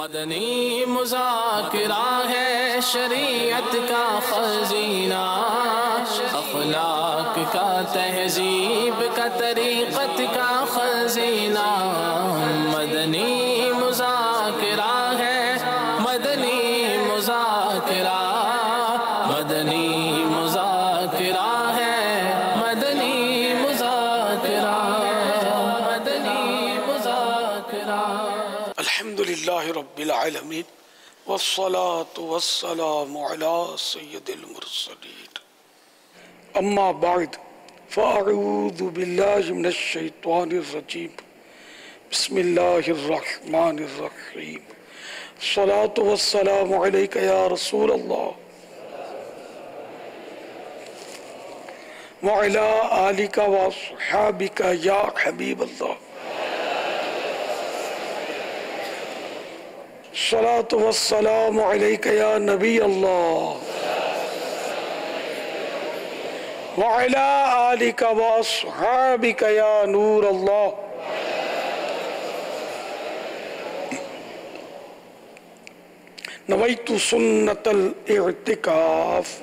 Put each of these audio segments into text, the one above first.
مدنی مذاکرہ ہے شریعت کا خزینہ، اخلاق کا تہذیب کا طریقت کا خزینہ۔ مدنی مذاکرہ ہے، مدنی مذاکرہ، مدنی مذاکرہ ہے، مدنی مذاکرہ، مدنی مذاکرہ۔ الحمدللہ رب العالمین والصلاة والسلام علی سید المرسلین، اما بعد فاعوذ باللہ من الشیطان الرجیم، بسم اللہ الرحمن الرحیم۔ الصلاة والسلام علیک یا رسول اللہ وعلی آلک واصحابک یا حبیب اللہ۔ الصلاة والسلام علیک یا نبی اللہ وعلی آلک واصحابک یا نور اللہ۔ نویت سنت الاعتکاف۔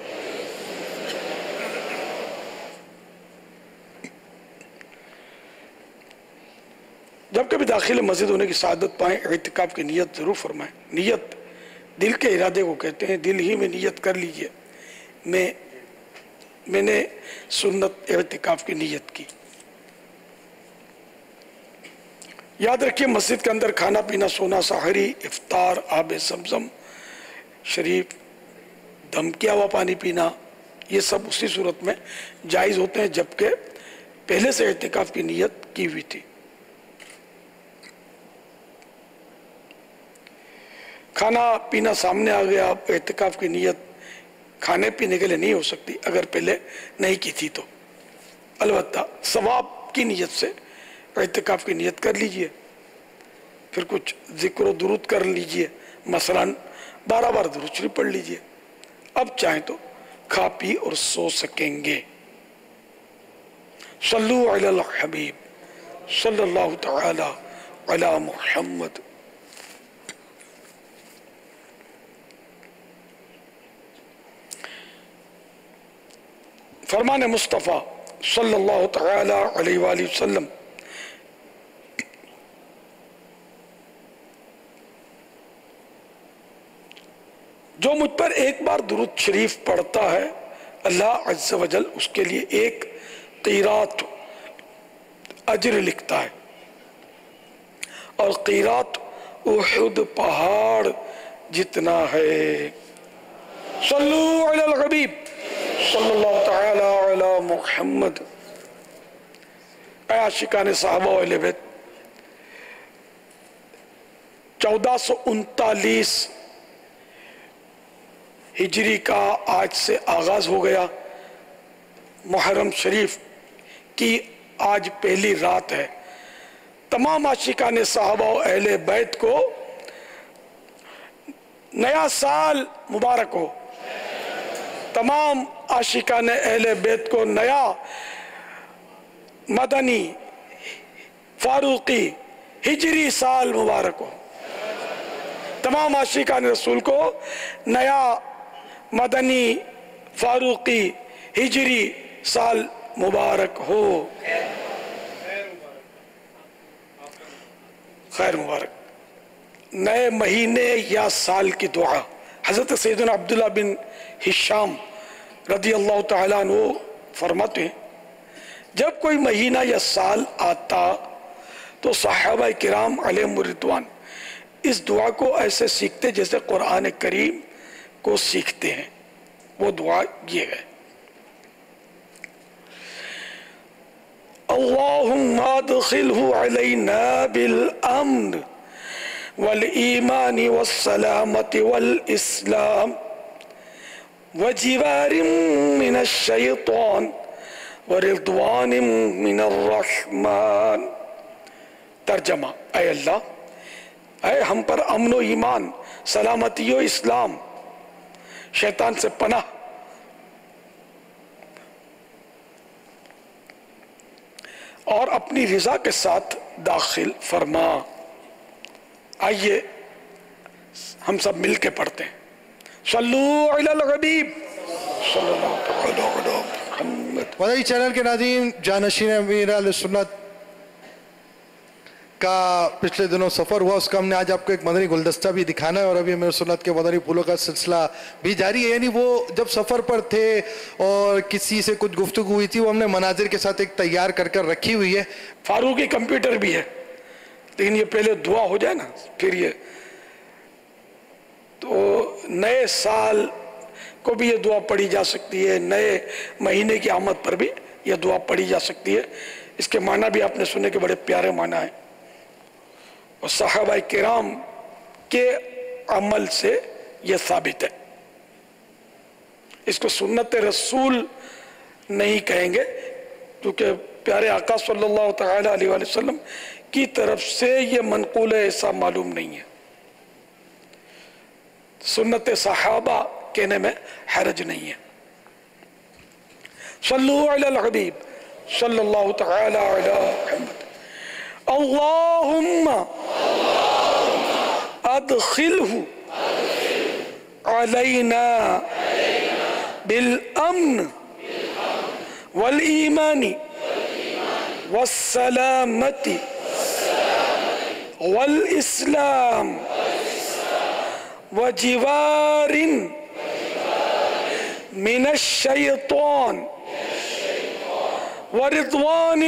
جب کبھی داخل مسجد ہونے کی سعادت پائیں، اعتکاف کی نیت ضرور فرمائیں۔ نیت دل کے ارادے کو کہتے ہیں، دل ہی میں نیت کر لیجئے میں نے سنت اعتکاف کی نیت کی۔ یاد رکھیے مسجد کے اندر کھانا پینا، سونا، سحری، افطار، آب زمزم شریف، دم کیا ہوا پانی پینا، یہ سب اسی صورت میں جائز ہوتے ہیں جبکہ پہلے سے اعتکاف کی نیت کی ہوئی تھی۔ کھانا پینا سامنے آ گیا، اعتکاف کی نیت کھانے پینے کے لیے نہیں ہو سکتی اگر پہلے نہیں کی تھی تو، البتہ ثواب کی نیت سے اعتکاف کی نیت کر لیجئے، پھر کچھ ذکر و درود کر لیجئے، مثلاً 12 بار درود شریف پڑھ لیجئے۔ اب چاہیں تو کھا پی اور سو سکیں گے۔ صلو علی الحبیب صلی اللہ تعالی علی محمد۔ فرمان مصطفیٰ صلی اللہ تعالی علیہ وآلہ وسلم، جو مجھ پر ایک بار درود شریف پڑھتا ہے اللہ عز و جل اس کے لیے ایک قیرات اجر لکھتا ہے، اور قیرات احد پہاڑ جتنا ہے۔ صلو علی الحبیب صلی اللہ تعالی علی محمد۔ اے عاشقان صحابہ و اہل بیت، 1439 ہجری کا آج سے آغاز ہو گیا۔ محرم شریف کی آج پہلی رات ہے۔ تمام عاشقان صحابہ و اہل بیت کو نیا سال مبارک ہو۔ تمام عاشقان اہل بیت کو نیا مدنی فاروقی ہجری سال مبارک ہو۔ تمام عاشقان رسول کو نیا مدنی فاروقی ہجری سال مبارک ہو۔ خیر مبارک۔ نئے مہینے یا سال کی دعا۔ حضرت سیدنا عبداللہ بن ہشام رضی اللہ تعالیٰ عنہ فرماتے ہیں، جب کوئی مہینہ یا سال آتا تو صحابہ کرام علیہم الرضوان اس دعا کو ایسے سیکھتے جیسے قرآن کریم کو سیکھتے ہیں۔ وہ دعا یہ ہے، اللہم ادخلہ علینا بالامن والایمان والسلامت والاسلام وجوار من الشیطان ورضوان من الرحمن۔ ترجمہ، اے اللہ، اے ہم پر امن و ایمان، سلامتی و اسلام، شیطان سے پناہ، اور اپنی رضا کے ساتھ داخل فرما۔ آئیے ہم سب مل کے پڑھتے ہیں. صلو علی الحبیب صلی اللہ علیہ محمد. مدنی چینل کے ناظرین، جانشین امیر اہل سنت کا پچھلے دنوں سفر ہوا، اس کا ہم نے آج آپ کو ایک مدنی گلدستہ بھی دکھانا ہے، اور ابھی امیر سنت کے مدنی پھولوں کا سلسلہ بھی جاری ہے. یعنی وہ جب سفر پر تھے اور کسی سے کچھ گفتگو ہوئی تھی، وہ ہم نے مناظر کے ساتھ ایک تیار کر کر رکھی ہوئی ہے. فاروقی کمپیوٹر بھی ہے، لیکن یہ پہلے دعا ہو جائے نا، پھر یہ تو نئے سال کو بھی یہ دعا پڑھی جا سکتی ہے، نئے مہینے کی آمد پر بھی یہ دعا پڑھی جا سکتی ہے. اس کے معنی بھی آپ نے سنے کہ بڑے پیارے معنی ہیں، اور صحابہ کرام کے عمل سے یہ ثابت ہے. اس کو سنت رسول نہیں کہیں گے، کیونکہ پیارے آقا صلی اللہ تعالی علیہ وسلم کی طرف سے یہ منقول ایسا معلوم نہیں ہے. سنت صحابہ کہنے میں حرج نہیں ہے. صلو علی الحبیب صلی اللہ تعالی علی محمد. اللہم ادخلہ علینا بالامن والایمان والسلامت والاسلام وجوار من الشیطان ورضوان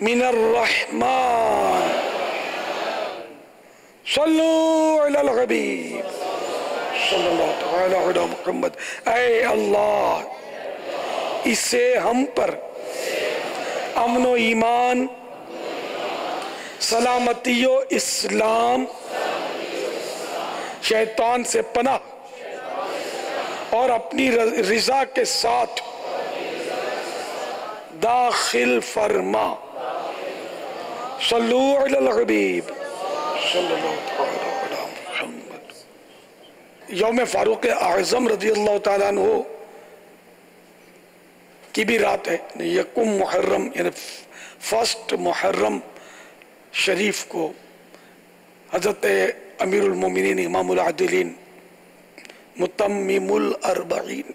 من الرحمن. صلو علی الحبیب صلی اللہ تعالی علی محمد. اے اللہ، اسے ہم پر امن و ایمان، سلامتی و اسلام، شیطان سے پناہ اور اپنی رضا کے ساتھ داخل فرما. صلو علی الحبیب صلی اللہ علیہ محمد. یوم فاروق اعظم رضی اللہ تعالیٰ عنہ کی بھی رات ہے. یکم محرم یعنی فرسٹ محرم شریف کو حضرت امیر المومنین امام العادلین متمم الاربعین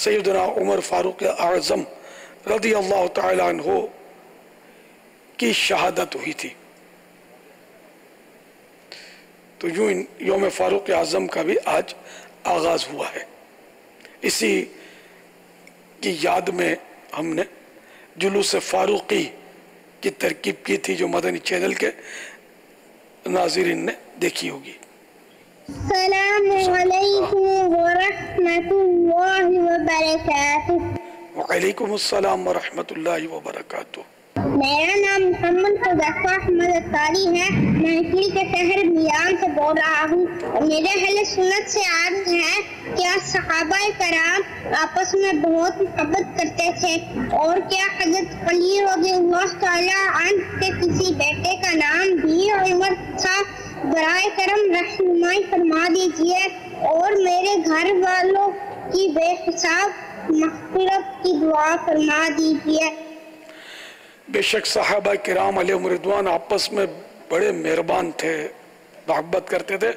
سیدنا عمر فاروق اعظم رضی اللہ تعالیٰ عنہ کی شہادت ہوئی تھی. تو یوں یوم فاروق اعظم کا بھی آج آغاز ہوا ہے. اسی کی یاد میں ہم نے جلوس فاروقی کی ترکیب کی تھی، جو مدنی چینل کے ناظرین نے دیکھی ہوگی. السلام علیکم ورحمۃ اللہ وبرکاتہ. وعلیکم السلام ورحمۃ اللہ وبرکاتہ. میرا نام محمد حذیفہ احمد اطاری ہے. میں اٹلی کے شہر میلان سے بول رہا ہوں. میرے اہل سنت سے عادت ہے کہ صحابہ کرام آپس میں بہت محبت کرتے تھے، اور کیا حضرت علی رضی اللہ تعالیٰ عنہ کے کسی بیٹے کا نام بھی عمر تھا؟ برائے کرم رہنمائی فرما دیجیے، اور میرے گھر والوں کی بے حساب مغفرت کی دعا فرما دیجیے. بے شک صحابہ کرام علیہم رضوان آپس میں بڑے مہربان تھے، محبت کرتے تھے،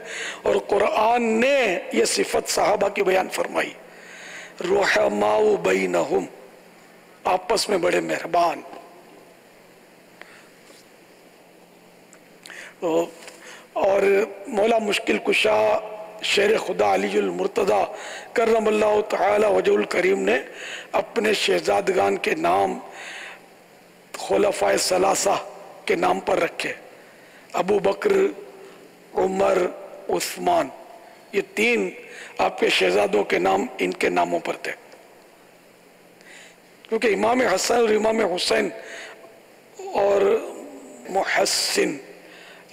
اور قرآن نے یہ صفت صحابہ کی بیان فرمائی. رحماء بینہم، آپس میں بڑے مہربان. اور مولا مشکل کشا شیر خدا علی المرتضی کرم اللہ تعالی وجہ الکریم نے اپنے شہزادگان کے نام خلفائے ثلاثہ کے نام پر رکھے. ابو بکر، عمر، عثمان، یہ تین آپ کے شہزادوں کے نام ان کے ناموں پر تھے، کیونکہ امام حسن اور امام حسین اور محسن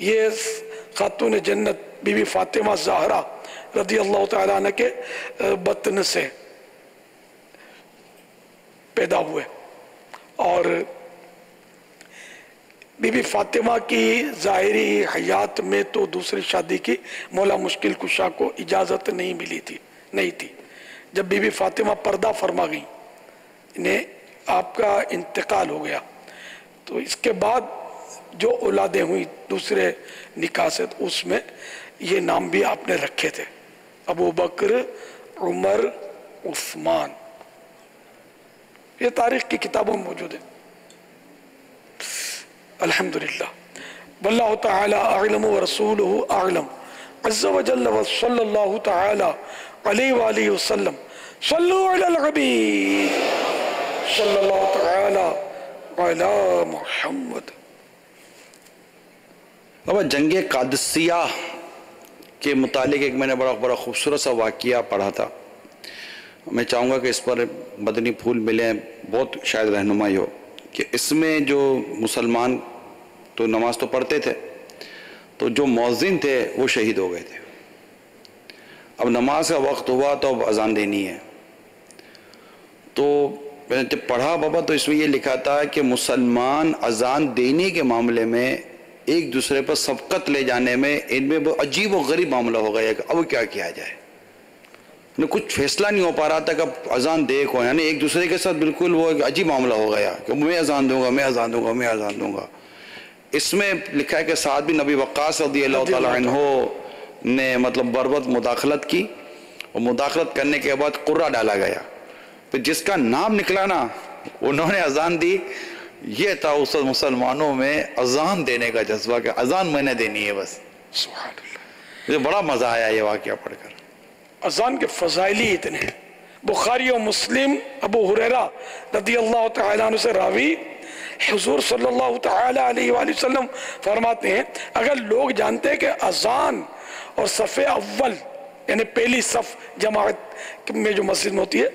یہ خاتون جنت بی بی فاطمہ زہرا رضی اللہ تعالیٰ عنہ کے بطن سے پیدا ہوئے. اور بی بی فاطمہ کی ظاہری حیات میں تو دوسری شادی کی مولا مشکل کشا کو اجازت نہیں تھی. جب بی بی فاطمہ پردہ فرما گئیں، انہیں آپ کا انتقال ہو گیا، تو اس کے بعد جو اولادیں ہوئی دوسرے نکاح سے اس میں یہ نام بھی آپ نے رکھے تھے، ابو بکر، عمر، عثمان، یہ تاریخ کی کتابوں میں موجود ہے۔ الحمدللہ، واللہ تعالی اعلم ورسولہ اعلم عز وجل، وصلی اللہ تعالی علیہ وآلہ وسلم۔ صلو علی الحبیب صلی اللہ تعالی علی محمد۔ بابا جنگ قادسیہ کے متعلق ایک میں نے بڑا خوبصورت سا واقعہ پڑھا تھا، میں چاہوں گا کہ اس پر مدنی پھول ملیں، بہت شاید رہنمائی ہو، کہ اس میں جو مسلمان تو نماز تو پڑھتے تھے، تو جو مؤذن تھے وہ شہید ہو گئے تھے۔ اب نماز کا وقت ہوا تو اب اذان دینی ہے، تو میں نے جب پڑھا بابا تو اس میں یہ لکھا تھا کہ مسلمان اذان دینے کے معاملے میں ایک دوسرے پر سبقت لے جانے میں ان میں بہت عجیب و غریب معاملہ ہو گیا کہ اب کیا کیا جائے، کچھ فیصلہ نہیں ہو پا رہا تھا کہ اب اذان دے کو، یعنی ایک دوسرے کے ساتھ بالکل وہ ایک عجیب معاملہ ہو گیا کہ میں اذان دوں گا، میں اذان دوں گا، میں اذان دوں گا۔ اس میں لکھا ہے کہ سعد بن ابی وقاص رضی اللہ تعالیٰ عنہ نے مطلب بروقت مداخلت کی، اور مداخلت کرنے کے بعد قرہ ڈالا گیا، پھر جس کا نام نکلا نا انہوں نے اذان دی۔ یہ تھا اس مسلمانوں میں اذان دینے کا جذبہ کہ اذان میں نے دینی ہے بس۔ سبحان اللہ، مجھے بڑا مزہ آیا یہ واقعہ پڑھ کر۔ اذان کے فضائل ہی اتنے ہیں۔ بخاری و مسلم ابو ہریرہ رضی اللہ تعالیٰ عنہ سے راوی حضور صلی اللہ تعالیٰ علیہ وآلہ وسلم فرماتے ہیں اگر لوگ جانتے کہ اذان اور صف اول یعنی پہلی صف جماعت میں جو مسجد میں ہوتی ہے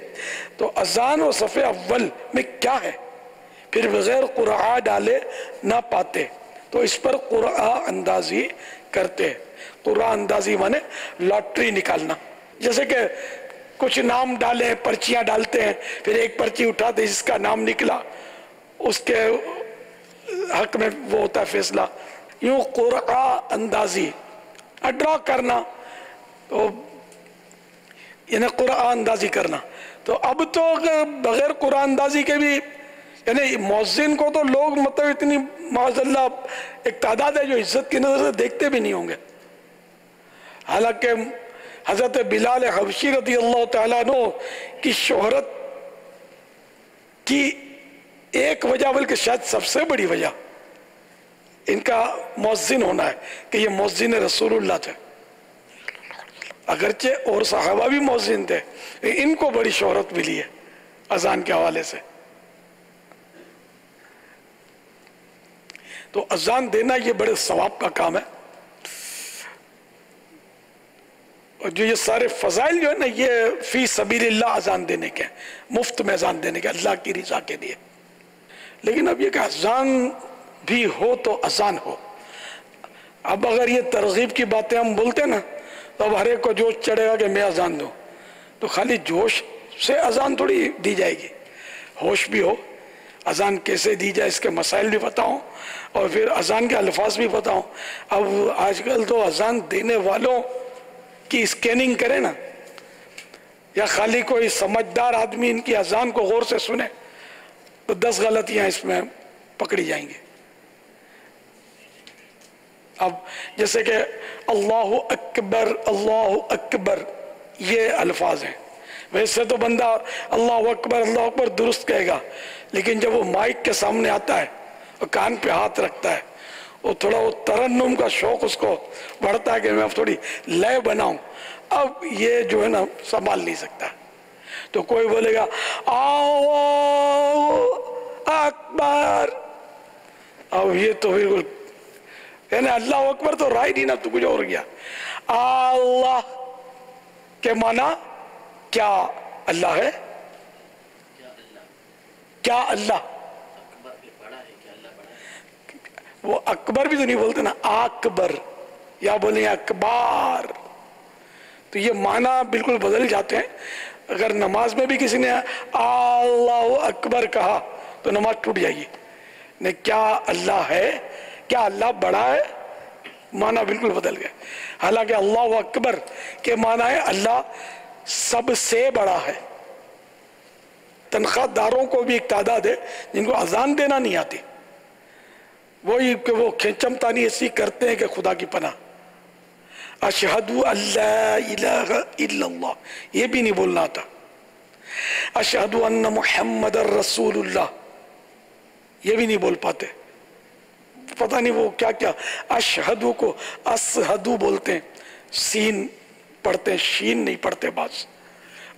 تو اذان اور صف اول میں کیا ہے پھر بغیر قرعہ ڈالے نہ پاتے تو اس پر قرعہ اندازی کرتے۔ قرعہ اندازی مانے لاٹری نکالنا، جیسے کہ کچھ نام ڈالیں، پرچیاں ڈالتے ہیں، پھر ایک پرچی اٹھاتے جس کا نام نکلا اس کے حق میں وہ ہوتا ہے فیصلہ۔ یوں قرعہ اندازی اڈرا کرنا تو یعنی قرعہ اندازی کرنا۔ تو اب تو بغیر قرعہ اندازی کے بھی یعنی مؤذن کو تو لوگ مطلب اتنی معاذ اللہ ایک تعداد ہے جو عزت کی نظر سے دیکھتے بھی نہیں ہوں گے۔ حالانکہ حضرت بلال حبشی رضی اللہ تعالیٰ عنہ کی شہرت کی ایک وجہ بلکہ شاید سب سے بڑی وجہ ان کا مؤذن ہونا ہے کہ یہ مؤذن رسول اللہ تھے، اگرچہ اور صحابہ بھی مؤذن تھے، ان کو بڑی شہرت ملی ہے اذان کے حوالے سے۔ تو اذان دینا یہ بڑے ثواب کا کام ہے، اور جو یہ سارے فضائل جو ہے نا یہ فی سبیل اللہ اذان دینے کے، مفت میں اذان دینے کے، اللہ کی رضا کے لیے۔ لیکن اب یہ کہ اذان بھی ہو تو اذان ہو۔ اب اگر یہ ترغیب کی باتیں ہم بولتے ہیں نا تو اب ہر ایک کو جوش چڑھے گا کہ میں اذان دوں، تو خالی جوش سے اذان تھوڑی دی جائے گی، ہوش بھی ہو، اذان کیسے دی جائے اس کے مسائل بھی بتاؤں اور پھر اذان کے الفاظ بھی بتاؤں۔ اب آج کل تو اذان دینے والوں کی اسکیننگ کرے نا، یا خالی کوئی سمجھدار آدمی ان کی اذان کو غور سے سنے تو 10 غلطیاں اس میں پکڑی جائیں گی۔ اب جیسے کہ اللہ اکبر یہ الفاظ ہیں، ویسے تو بندہ اللہ اکبر درست کہے گا، لیکن جب وہ مائک کے سامنے آتا ہے اور کان پہ ہاتھ رکھتا ہے اور تھوڑا وہ ترنم کا شوق اس کو بڑھتا ہے کہ میں اب تھوڑی لے بناؤں، اب یہ جو ہے نا سنبھال نہیں سکتا، تو کوئی بولے گا اللہ اکبر، اب یہ تو بالکل یعنی اللہ اکبر تو رائے نہیں نا، تو کچھ اور گیا۔ اللہ کے معنی کیا اللہ ہے؟ کیا اللہ؟ وہ اکبر بھی تو نہیں بولتے نا، اکبر یا بولیں اکبار، تو یہ معنی بالکل بدل جاتے ہیں۔ اگر نماز میں بھی کسی نے اللہ اکبر کہا تو نماز ٹوٹ جائے گی۔ نہیں، کیا اللہ ہے، کیا اللہ بڑا ہے، معنی بالکل بدل گئے۔ حالانکہ اللہ اکبر کے معنی ہے اللہ سب سے بڑا ہے۔ تنخواہ داروں کو بھی ایک تعداد ہے جن کو اذان دینا نہیں آتی، وہی کہ وہ کھینچم تانی ایسی کرتے ہیں کہ خدا کی پناہ. اشہدو اللہ الہ الا اللہ یہ بھی نہیں بولنا تھا. اشہدو ان محمد رسول اللہ یہ بھی نہیں بول پاتے. پتہ نہیں وہ کیا کیا اشہدو کو اسہدو بولتے ہیں, سین پڑھتے ہیں, شین نہیں پڑھتے بعض.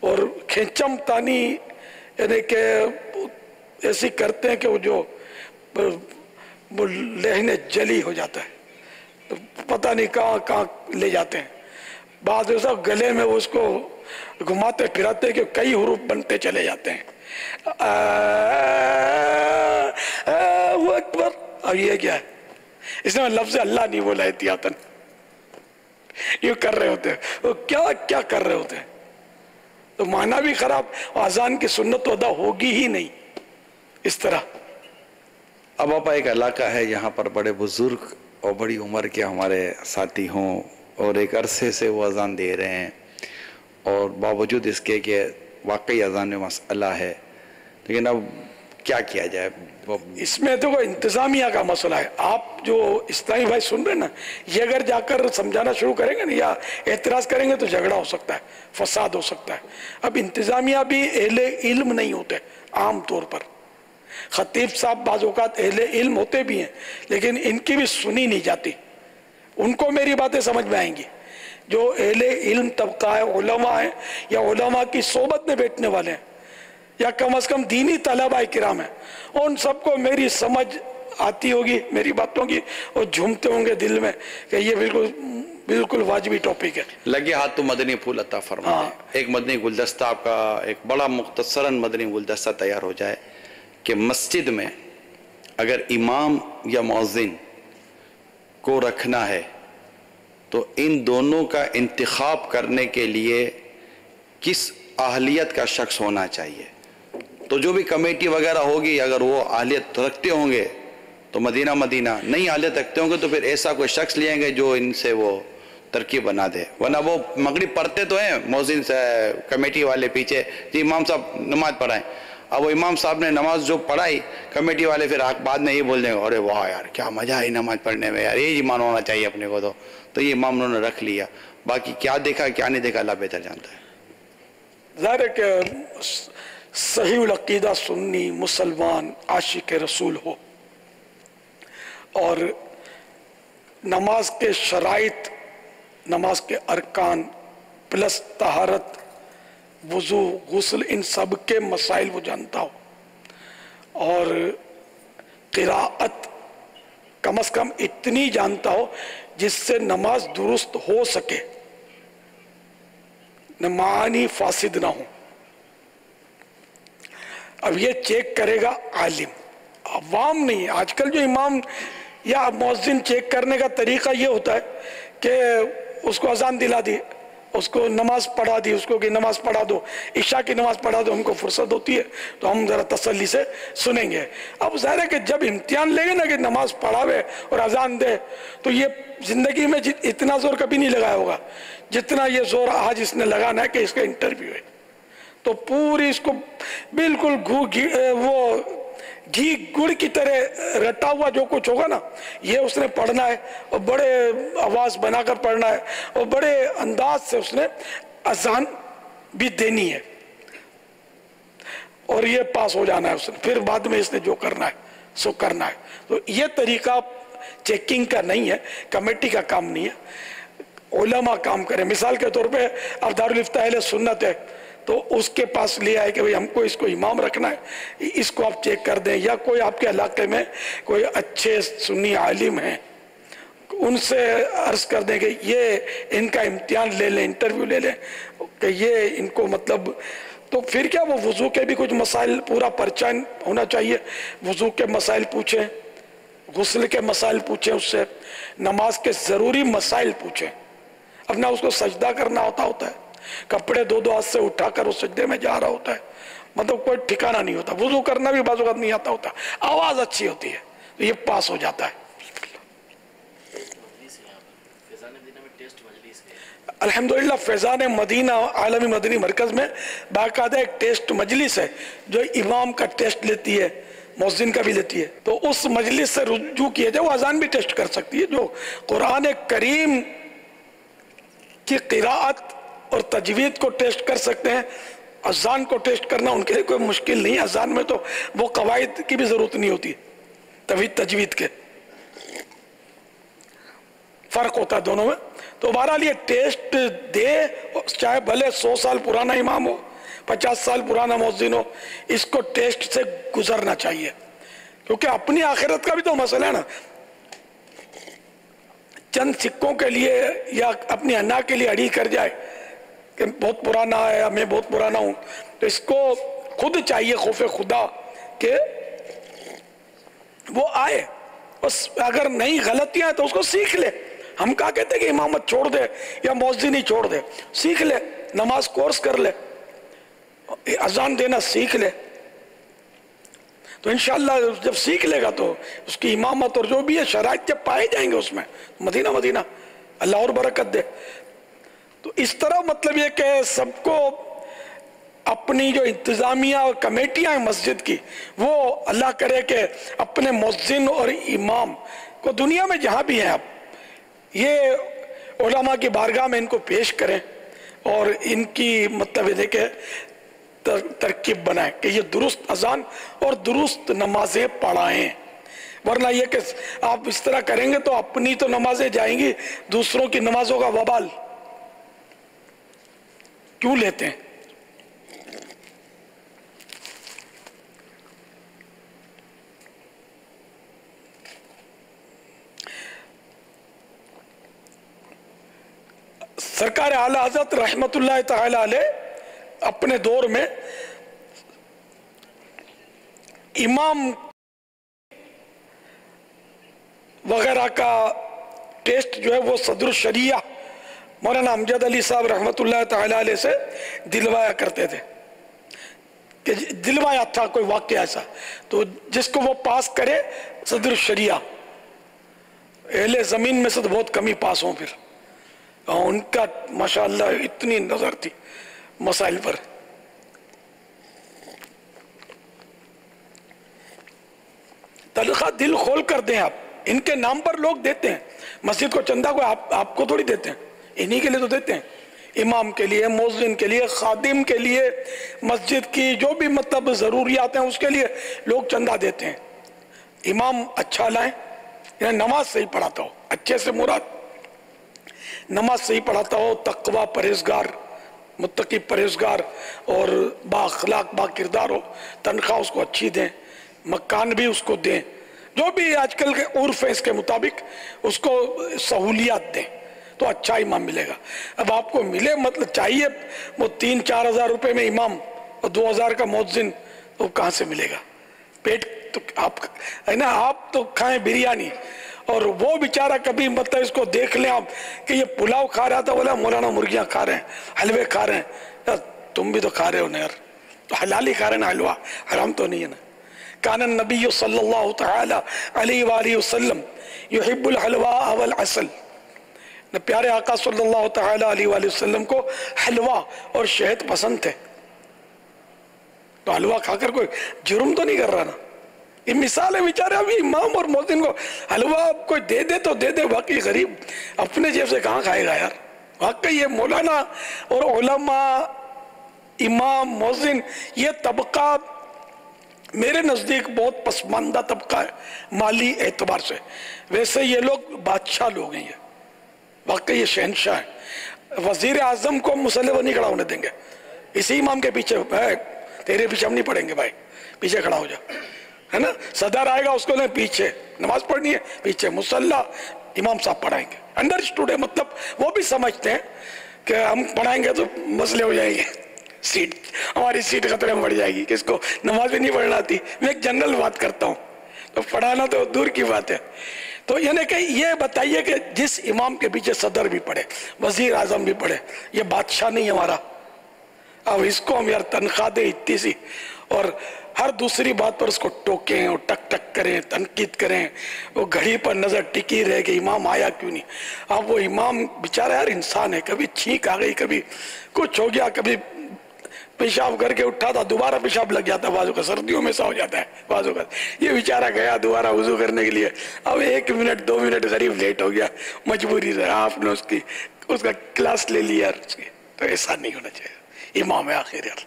اور کھینچم تانی یعنی کہ ایسی کرتے ہیں کہ وہ جو لہن جلی ہو جاتا ہے, پتہ نہیں کہاں کہاں لے جاتے ہیں. بعض ایسا گلے میں وہ اس کو گھماتے پھراتے کہ کئی حروف بنتے چلے جاتے ہیں. وہ اکبر. اب یہ کیا ہے؟ اس نے لفظ اللہ نہیں بولا احتیاطاً, یہ کر رہے ہوتے ہیں. وہ کیا کر رہے ہوتے ہیں؟ تو معنی بھی خراب, اذان کی سنت تو ادا ہوگی ہی نہیں اس طرح. اب آپ ایک علاقہ ہے یہاں پر بڑے بزرگ اور بڑی عمر کے ہمارے ساتھی ہوں اور ایک عرصے سے وہ اذان دے رہے ہیں, اور باوجود اس کے کہ واقعی اذان میں مسئلہ ہے, لیکن اب کیا کیا جائے؟ اس میں تو انتظامیہ کا مسئلہ ہے. آپ جو اسلامی بھائی سن رہے ہیں نا, یہ اگر جا کر سمجھانا شروع کریں گے نا یا اعتراض کریں گے تو جھگڑا ہو سکتا ہے, فساد ہو سکتا ہے. اب انتظامیہ بھی اہل علم نہیں ہوتے عام طور پر. خطیب صاحب بعض اوقات اہل علم ہوتے بھی ہیں لیکن ان کی بھی سنی نہیں جاتی. ان کو میری باتیں سمجھ میں آئیں گی. جو اہل علم طبقہ ہے, علماء ہیں یا علماء کی صحبت میں بیٹھنے والے ہیں یا کم از کم دینی طلباء کرام ہیں, ان سب کو میری سمجھ آتی ہوگی میری باتوں کی, اور جھومتے ہوں گے دل میں کہ یہ بالکل واجبی ٹاپک ہے. لگے ہاتھ تو مدنی پھول عطا فرمائے. ایک مدنی گلدستہ آپ کا ایک بڑا مختصراً مدنی گلدستہ تیار ہو جائے کہ مسجد میں اگر امام یا مؤذن کو رکھنا ہے تو ان دونوں کا انتخاب کرنے کے لیے کس اہلیت کا شخص ہونا چاہیے. تو جو بھی کمیٹی وغیرہ ہوگی اگر وہ اہلیت رکھتے ہوں گے تو مدینہ نہیں اہلیت رکھتے ہوں گے تو پھر ایسا کوئی شخص لیں گے جو ان سے وہ ترکیب بنا دے. ورنہ وہ مغرب پڑھتے تو ہیں مؤذن سے کمیٹی والے پیچھے, جی امام صاحب نماز پڑھائیں. اب وہ امام صاحب نے نماز جو پڑھائی کمیٹی والے پھر بعد میں یہ بول دیں گے ارے واہ یار کیا مزہ ہے نماز پڑھنے میں, یار یہ ایمان ہونا چاہیے اپنے کو. تو یہ امام انہوں نے رکھ لیا, باقی کیا دیکھا کیا نہیں دیکھا اللہ بہتر جانتا ہے. ظاہر ہے کہ صحیح العقیدہ سنی مسلمان عاشق رسول ہو اور نماز کے شرائط, نماز کے ارکان پلس طہارت, وضو, غسل, ان سب کے مسائل وہ جانتا ہو, اور قراءت کم از کم اتنی جانتا ہو جس سے نماز درست ہو سکے, معانی فاسد نہ ہو. اب یہ چیک کرے گا عالم, عوام نہیں. آج کل جو امام یا مؤذن چیک کرنے کا طریقہ یہ ہوتا ہے کہ اس کو اذان دلا دی, اس کو نماز پڑھا دی, اس کو کہ نماز پڑھا دو, عشاء کی نماز پڑھا دو, ہم کو فرصت ہوتی ہے تو ہم ذرا تسلی سے سنیں گے. اب ظاہر ہے کہ جب امتحان لے گے نا کہ نماز پڑھاوے اور اذان دے, تو یہ زندگی میں اتنا زور کبھی نہیں لگایا ہوگا جتنا یہ زور آج اس نے لگانا ہے کہ اس کا انٹرویو ہے. تو پوری اس کو بالکل وہ گھی گڑ کی طرح رٹا ہوا جو کچھ ہوگا نا یہ اس نے پڑھنا ہے, اور بڑے آواز بنا کر پڑھنا ہے, اور بڑے انداز سے اس نے اذان بھی دینی ہے, اور یہ پاس ہو جانا ہے اس نے. پھر بعد میں اس نے جو کرنا ہے سو کرنا ہے. تو یہ طریقہ چیکنگ کا نہیں ہے, کمیٹی کا کام نہیں ہے, علماء کام کریں. مثال کے طور پہ اب دارالفتہ اہل سنت ہے تو اس کے پاس لے آئے کہ ہم کو اس کو امام رکھنا ہے, اس کو آپ چیک کر دیں, یا کوئی آپ کے علاقے میں کوئی اچھے سنی عالم ہیں ان سے عرض کر دیں کہ یہ ان کا امتحان لے لیں, انٹرویو لے لیں کہ یہ ان کو مطلب. تو پھر کیا وہ وضو کے بھی کچھ مسائل پورا پرچہ ہونا چاہیے, وضو کے مسائل پوچھیں, غسل کے مسائل پوچھیں, اس سے نماز کے ضروری مسائل پوچھیں. اب نہ اس کو سجدہ کرنا ہوتا ہے, کپڑے دو ہاتھ سے اٹھا کر اس سجدے میں جا رہا ہوتا ہے, مطلب کوئی ٹھکانہ نہیں ہوتا. وضو کرنا بھی بعض اوقات نہیں آتا ہوتا, آواز اچھی ہوتی ہے تو یہ پاس ہو جاتا ہے. الحمدللہ فیضان مدینہ عالمی مدنی مرکز میں باقاعدہ ایک ٹیسٹ مجلس ہے جو امام کا ٹیسٹ لیتی ہے, مؤذن کا بھی لیتی ہے، تو اس مجلس سے رجوع کیا جائے، وہ اذان بھی ٹیسٹ کر سکتی ہے۔ جو قرآن کریم کی قراءت اور تجوید کو ٹیسٹ کر سکتے ہیں، اذان کو ٹیسٹ کرنا ان کے لیے کوئی مشکل نہیں۔ اذان میں تو وہ قواعد کی بھی ضرورت نہیں ہوتی، تجوید کے فرق ہوتا ہے دونوں میں۔ تو بہرحال یہ ٹیسٹ دے، چاہے بھلے 100 سال پرانا امام ہو، 50 سال پرانا مؤذن ہو، اس کو ٹیسٹ سے گزرنا چاہیے، کیونکہ اپنی آخرت کا بھی تو مسئلہ ہے نا۔ چند سکوں کے لیے یا اپنی انا کے لیے اڑی کر جائے کہ بہت پرانا ہے یا میں بہت پرانا ہوں، تو اس کو خود چاہیے خوف خدا کہ وہ آئے، بس اگر نہیں غلطیاں ہیں تو اس کو سیکھ لے۔ ہم کہا کہتے ہیں کہ امامت چھوڑ دے یا مؤذن ہی چھوڑ دے، سیکھ لے، نماز کورس کر لے، اذان دینا سیکھ لے، تو انشاءاللہ جب سیکھ لے گا تو اس کی امامت اور جو بھی ہے شرائط جب پائے جائیں گے اس میں، مدینہ اللہ اور برکت دے۔ تو اس طرح مطلب یہ کہ سب کو اپنی جو انتظامیہ اور کمیٹیاں ہیں مسجد کی، وہ اللہ کرے کہ اپنے مؤذن اور امام کو دنیا میں جہاں بھی ہیں اب یہ علماء کی بارگاہ میں ان کو پیش کریں اور ان کی مطلب یہ کہ ترکیب بنائیں کہ یہ درست اذان اور درست نمازیں پڑھائیں، ورنہ یہ کہ آپ اس طرح کریں گے تو اپنی تو نمازیں جائیں گی، دوسروں کی نمازوں کا وبال کیوں لیتے ہیں؟ سرکار اعلیٰ حضرت رحمت اللہ تعالی علیہ اپنے دور میں امام وغیرہ کا ٹیسٹ جو ہے وہ صدر الشریعہ مولانا امجد علی صاحب رحمت اللہ تعالی علیہ سے دلوایا کرتے تھے، کہ دلوایا تھا کوئی واقعہ ایسا، تو جس کو وہ پاس کرے صدر الشریعہ، اہل زمین میں سے تو بہت کمی پاس ہوں، پھر ان کا ماشاءاللہ اتنی نظر تھی مسائل پر۔ تنخواہ دل کھول کر دیں آپ، ان کے نام پر لوگ دیتے ہیں، مسجد کو چندہ کو آپ کو تھوڑی دیتے ہیں، انہی کے لیے تو دیتے ہیں، امام کے لیے، مؤذن کے لیے، خادم کے لیے، مسجد کی جو بھی مطلب ضروریات ہیں اس کے لیے لوگ چندہ دیتے ہیں۔ امام اچھا لائیں، یعنی نماز صحیح پڑھاتا ہو، اچھے سے مراد نماز صحیح پڑھاتا ہو، تقوی پرہیزگار، متقی پرہیزگار اور با اخلاق با کردار ہو، تنخواہ اس کو اچھی دیں، مکان بھی اس کو دیں، جو بھی آج کل کے عرف ہے اس کے مطابق اس کو سہولیات دیں تو اچھا امام ملے گا۔ اب آپ کو ملے مطلب چاہیے وہ 3-4 ہزار روپے میں امام اور 2,000 کا مؤذن، تو کہاں سے ملے گا؟ پیٹ تو آپ تو کھائیں بریانی، اور وہ بیچارہ کبھی مطلب اس کو دیکھ لیں آپ کہ یہ پلاؤ کھا رہا تھا، بولا مولانا مرغیاں کھا رہے ہیں، حلوے کھا رہے ہیں، یار تم بھی تو کھا رہے ہو نا یار، تو حلال ہی کھا رہے ہیں نا، حلوہ حرام تو نہیں ہے نا۔ کان النبی صلی اللہ تعالی علیہ وآلہ وسلم یحب الحلوہ والعسل، پیارے آقا صلی اللہ تعالی علیہ وآلہ وسلم کو حلوہ اور شہد پسند تھے، تو حلوہ کھا کر کوئی جرم تو نہیں کر رہا نا۔ یہ مثال ہے، بیچارے ابھی امام اور مؤذن کو حلوہ کوئی دے دے تو دے دے، باقی غریب اپنے جیب سے کہاں کھائے گا یار۔ واقعی یہ مولانا اور علماء، امام، مؤذن، یہ طبقہ میرے نزدیک بہت پسماندہ طبقہ ہے مالی اعتبار سے، ویسے یہ لوگ بادشاہ لوگ ہیں، یہ واقعی یہ شہنشاہ ہیں۔ وزیر اعظم کو مسلح وہ نہیں کھڑا ہونے دیں گے، اسی امام کے پیچھے ہے، تیرے پیچھے ہم نہیں پڑھیں گے بھائی، پیچھے کھڑا ہو جا، ہے نا۔ صدر آئے گا اس کو نہیں، پیچھے نماز پڑھنی ہے، پیچھے مصلی امام صاحب پڑھائیں گے۔ انڈرسٹوڈ ہے، مطلب وہ بھی سمجھتے ہیں کہ ہم پڑھائیں گے تو مسئلے ہو جائیں گے، سیٹ ہماری سیٹ خطرے میں بڑھ جائے گی، کس کو نماز بھی نہیں پڑھنا آتی۔ میں ایک جنرل بات کرتا ہوں، تو پڑھانا تو دور کی بات ہے۔ تو یعنی کہ یہ بتائیے کہ جس امام کے پیچھے صدر بھی پڑھے، وزیر اعظم بھی پڑھے، یہ بادشاہ نہیں ہمارا؟ اب اس کو ہم یار تنخواہ دیں اتنی سی، اور ہر دوسری بات پر اس کو ٹوکیں اور ٹک ٹک کریں، تنقید کریں، وہ گھڑی پر نظر ٹکی رہے کہ امام آیا کیوں نہیں۔ اب وہ امام بیچارہ یار انسان ہے، کبھی چھینک آ گئی، کبھی کچھ ہو گیا، کبھی پیشاب کر کے اٹھا تھا دوبارہ پیشاب لگ جاتا ہے بازو کا, سردیوں میں ایسا ہو جاتا ہے بازو کا. یہ بیچارہ گیا دوبارہ وضو کرنے کے لیے, اب 1 منٹ 2 منٹ غریب لیٹ ہو گیا, مجبوری سے آپ نے اس کا کلاس لے لیا. تو ایسا نہیں ہونا چاہیے. امام ہے آخر یار,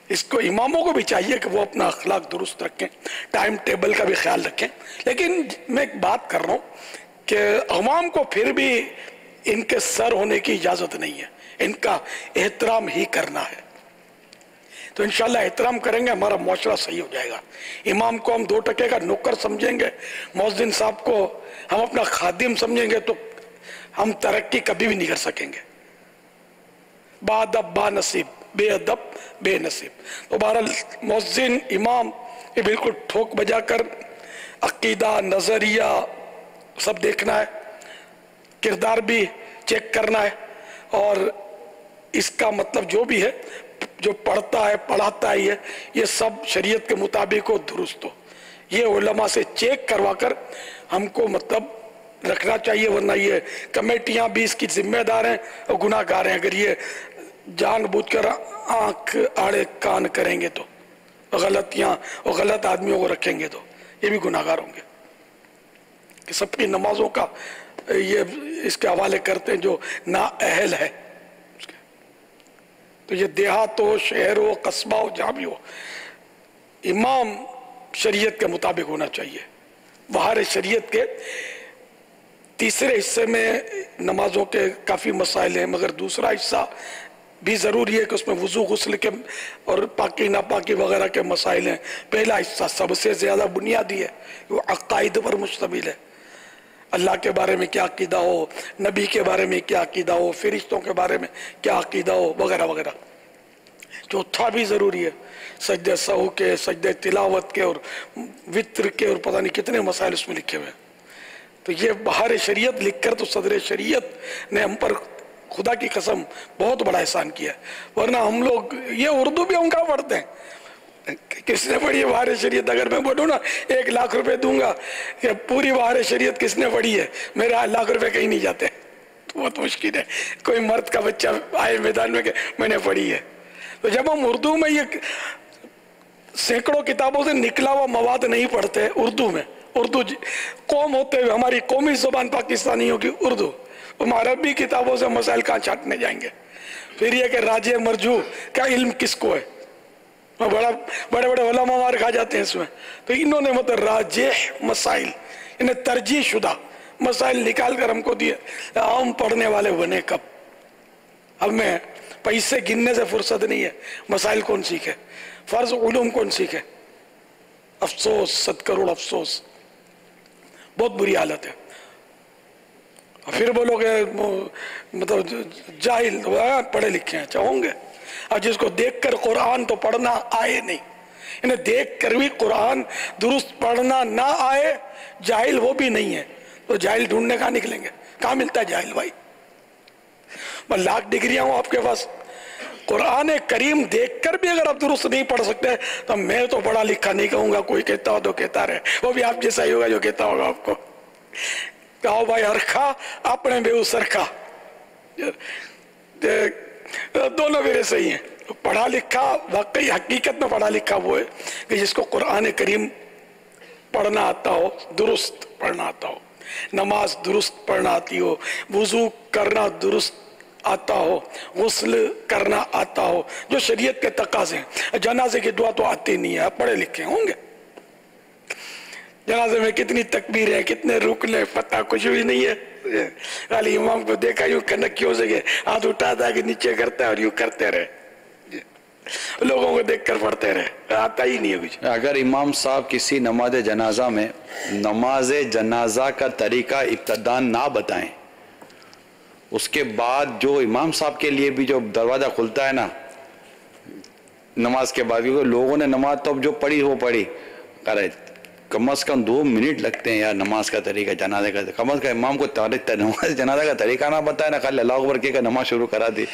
اس کو اماموں کو بھی چاہیے کہ وہ اپنا اخلاق درست رکھیں, ٹائم ٹیبل کا بھی خیال رکھیں. لیکن میں ایک بات کر رہا ہوں کہ عوام کو پھر بھی ان کے سر ہونے کی اجازت نہیں ہے, ان کا احترام ہی کرنا ہے. تو انشاءاللہ احترام کریں گے ہمارا معاشرہ صحیح ہو جائے گا. امام کو ہم 2 ٹکے کا نوکر سمجھیں گے, مؤذن صاحب کو ہم اپنا خادم سمجھیں گے, تو ہم ترقی کبھی بھی نہیں کر سکیں گے. با ادب با نصیب, بے ادب بے نصیب. تو بہرحال مؤذن امام یہ بالکل ٹھوک بجا کر عقیدہ نظریہ سب دیکھنا ہے, کردار بھی چیک کرنا ہے, اور اس کا مطلب جو بھی ہے جو پڑھتا ہے پڑھاتا ہے یہ سب شریعت کے مطابق ہو, درست ہو. یہ علماء سے چیک کروا کر ہم کو مطلب رکھنا چاہیے, ورنہ یہ کمیٹیاں بھی اس کی ذمہ دار ہیں اور گناہ گار ہیں. اگر یہ جان بوجھ کر آنکھ آڑے کان کریں گے تو غلطیاں اور غلط آدمیوں کو رکھیں گے تو یہ بھی گناہ گار ہوں گے. کہ سب کی نمازوں کا یہ اس کے حوالے کرتے ہیں جو نااہل ہے. تو یہ دیہات ہو, شہر ہو, قصبہ ہو, جہاں بھی ہو, امام شریعت کے مطابق ہونا چاہیے. باہر شریعت کے تیسرے حصے میں نمازوں کے کافی مسائل ہیں, مگر دوسرا حصہ بھی ضروری ہے کہ اس میں وضو غسل کے اور پاکی ناپاکی وغیرہ کے مسائل ہیں. پہلا حصہ سب سے زیادہ بنیادی ہے, وہ عقائد پر مشتمل ہے. اللہ کے بارے میں کیا عقیدہ ہو, نبی کے بارے میں کیا عقیدہ ہو, فرشتوں کے بارے میں کیا عقیدہ ہو, وغیرہ وغیرہ. چوتھا بھی ضروری ہے, سجدہ سہو کے, سجدہ تلاوت کے اور وطر کے, اور پتہ نہیں کتنے مسائل اس میں لکھے ہوئے. تو یہ باہر شریعت لکھ کر تو صدر شریعت نے ہم پر خدا کی قسم بہت بڑا احسان کیا ہے. ورنہ ہم لوگ یہ اردو بھی ہم کہاں پڑھتے ہیں, کس نے پڑھی ہے باہر شریعت؟ اگر میں بولوں نا 1 لاکھ روپے دوں گا کہ پوری باہر شریعت کس نے پڑھی ہے, میرے 1 لاکھ روپے کہیں نہیں جاتے. تو بہت مشکل ہے کوئی مرد کا بچہ آئے میدان میں کہ میں نے پڑھی ہے. تو جب ہم اردو میں یہ سینکڑوں کتابوں سے نکلا ہوا مواد نہیں پڑھتے اردو میں, اردو قوم ہوتے ہوئے ہماری قومی زبان پاکستانیوں کی اردو, ہم عربی کتابوں سے مسائل کہاں چھانٹنے جائیں گے؟ پھر یہ کہ راجع مرجوع کا علم کس کو ہے, بڑے بڑے علماء مار کھا جاتے ہیں اس میں. تو انہوں نے مطلب راجح مسائل, انہیں ترجیح شدہ مسائل نکال کر ہم کو دیے. ہم پڑھنے والے بنے کب؟ ہمیں پیسے گننے سے فرصت نہیں ہے. مسائل کون سیکھے, فرض علوم کون سیکھے؟ افسوس, 7 کروڑ افسوس, بہت بری حالت ہے. پھر بولو کہ مطلب جاہل پڑھے لکھے ہیں, اچھا ہوں گے. اب جس کو دیکھ کر قرآن تو پڑھنا آئے نہیں, انہیں دیکھ کر بھی قرآن درست پڑھنا نہ آئے, جاہل وہ بھی نہیں ہے, تو جاہل ڈھونڈنے کہاں نکلیں گے؟ کہاں ملتا ہے جاہل بھائی؟ میں لاکھ ڈگریاں ہوں آپ کے پاس, قرآن کریم دیکھ کر بھی اگر آپ درست نہیں پڑھ سکتے تو میں تو پڑھا لکھا نہیں کہوں گا. کوئی کہتا ہو تو کہتا رہے, وہ بھی آپ جیسا ہی ہوگا جو کہتا ہوگا آپ کو. کہو بھائی ہرکھا اپنے بے سرکھا, دونوں میرے صحیح ہیں. پڑھا لکھا واقعی حقیقت میں پڑھا لکھا وہ ہے کہ جس کو قرآن کریم پڑھنا آتا ہو, درست پڑھنا آتا ہو, نماز درست پڑھنا آتی ہو, وضو کرنا درست آتا ہو, غسل کرنا آتا ہو, جو شریعت کے تقاضے ہیں. جنازے کی دعا تو آتی نہیں ہے, پڑھے لکھے ہوں گے. جنازے میں کتنی تکبیریں, کتنے رکن, پتہ کچھ بھی نہیں ہے. خالی امام کو دیکھا یوں کنکیوں سے کہ ہاتھ اٹھاتا ہے کہ نیچے کرتا ہے اور یوں کرتے رہے, لوگوں کو دیکھ کر پڑھتے رہے, آتا ہی نہیں ہے کچھ. اگر امام صاحب کسی نماز جنازہ میں نماز جنازہ کا طریقہ ابتدان نہ بتائیں, اس کے بعد جو امام صاحب کے لیے بھی جو دروازہ کھلتا ہے نا نماز کے بعد, کیونکہ لوگوں نے نماز تو اب جو پڑھی وہ پڑھی, کم از کم 2 منٹ لگتے ہیں یار نماز کا طریقہ جنازے کا. کم از کم امام کو نماز جنازہ کا طریقہ نہ بتایا نا, خالی اللہ اکبر کہہ کر نماز شروع کرا دی.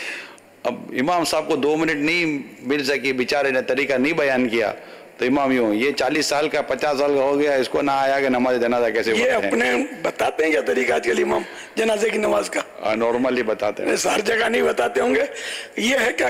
اب امام صاحب کو 2 منٹ نہیں مل سکی, بیچارے نے طریقہ نہیں بیان کیا, تو امام یوں یہ 40 سال کا 50 سال کا ہو گیا, اس کو نہ آیا کہ نماز جنازہ کیسے یہ اپنے بتاتے ہیں کیا طریقہ آج کل امام جنازے کی نماز کا؟ نارملی بتاتے ہیں, ہر جگہ نہیں بتاتے ہوں گے. یہ ہے کیا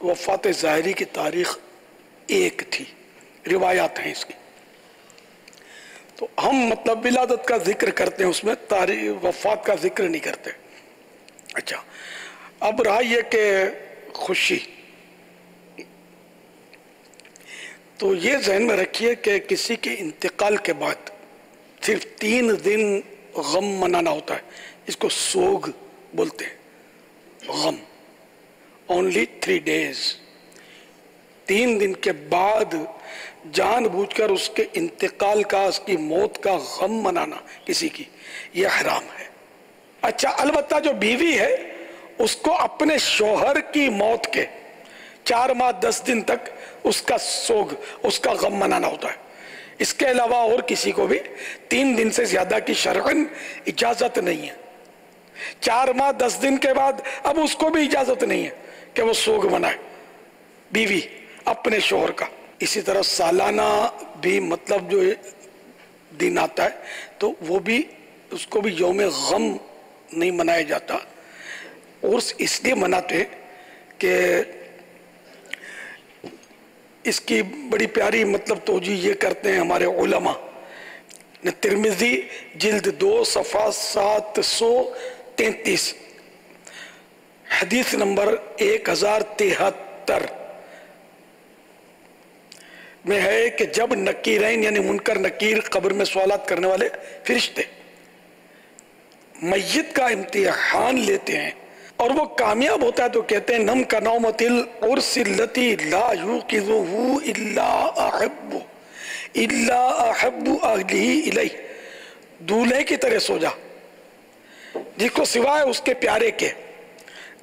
وفات ظاہری کی تاریخ 1 تھی، روایات ہیں اس کی. تو ہم مطلب ولادت کا ذکر کرتے ہیں، اس میں تاریخ وفات کا ذکر نہیں کرتے. اچھا، اب رہا یہ کہ خوشی، تو یہ ذہن میں رکھیے کہ کسی کے انتقال کے بعد صرف 3 دن غم منانا ہوتا ہے، اس کو سوگ بولتے ہیں. غم only 3 days. 3 دن کے بعد جان بوجھ کر اس کے انتقال کا، اس کی موت کا غم منانا کسی کی، یہ حرام ہے. اچھا، البتہ جو بیوی ہے اس کو اپنے شوہر کی موت کے 4 ماہ 10 دن تک اس کا سوگ، اس کا غم منانا ہوتا ہے. اس کے علاوہ اور کسی کو بھی 3 دن سے زیادہ کی شرعاً اجازت نہیں ہے. 4 ماہ 10 دن کے بعد اب اس کو بھی اجازت نہیں ہے کہ وہ سوگ منائے، بیوی اپنے شوہر کا. اسی طرح سالانہ بھی مطلب جو دن آتا ہے تو وہ بھی، اس کو بھی یوم غم نہیں منایا جاتا. اور اس لیے مناتے ہیں کہ اس کی بڑی پیاری مطلب توجیہ یہ کرتے ہیں ہمارے علماء. ترمذی جلد 2 صفحہ 733 حدیث نمبر 1073 میں ہے کہ جب نکیرین یعنی منکر نکیر قبر میں سوالات کرنے والے فرشتے میت کا امتحان لیتے ہیں اور وہ کامیاب ہوتا ہے تو کہتے ہیں نم کا نومت العرس التي لا يوقظه الا احب اهله الیہ. دولہے کی طرح سو جا جس کو سوائے اس کے پیارے کے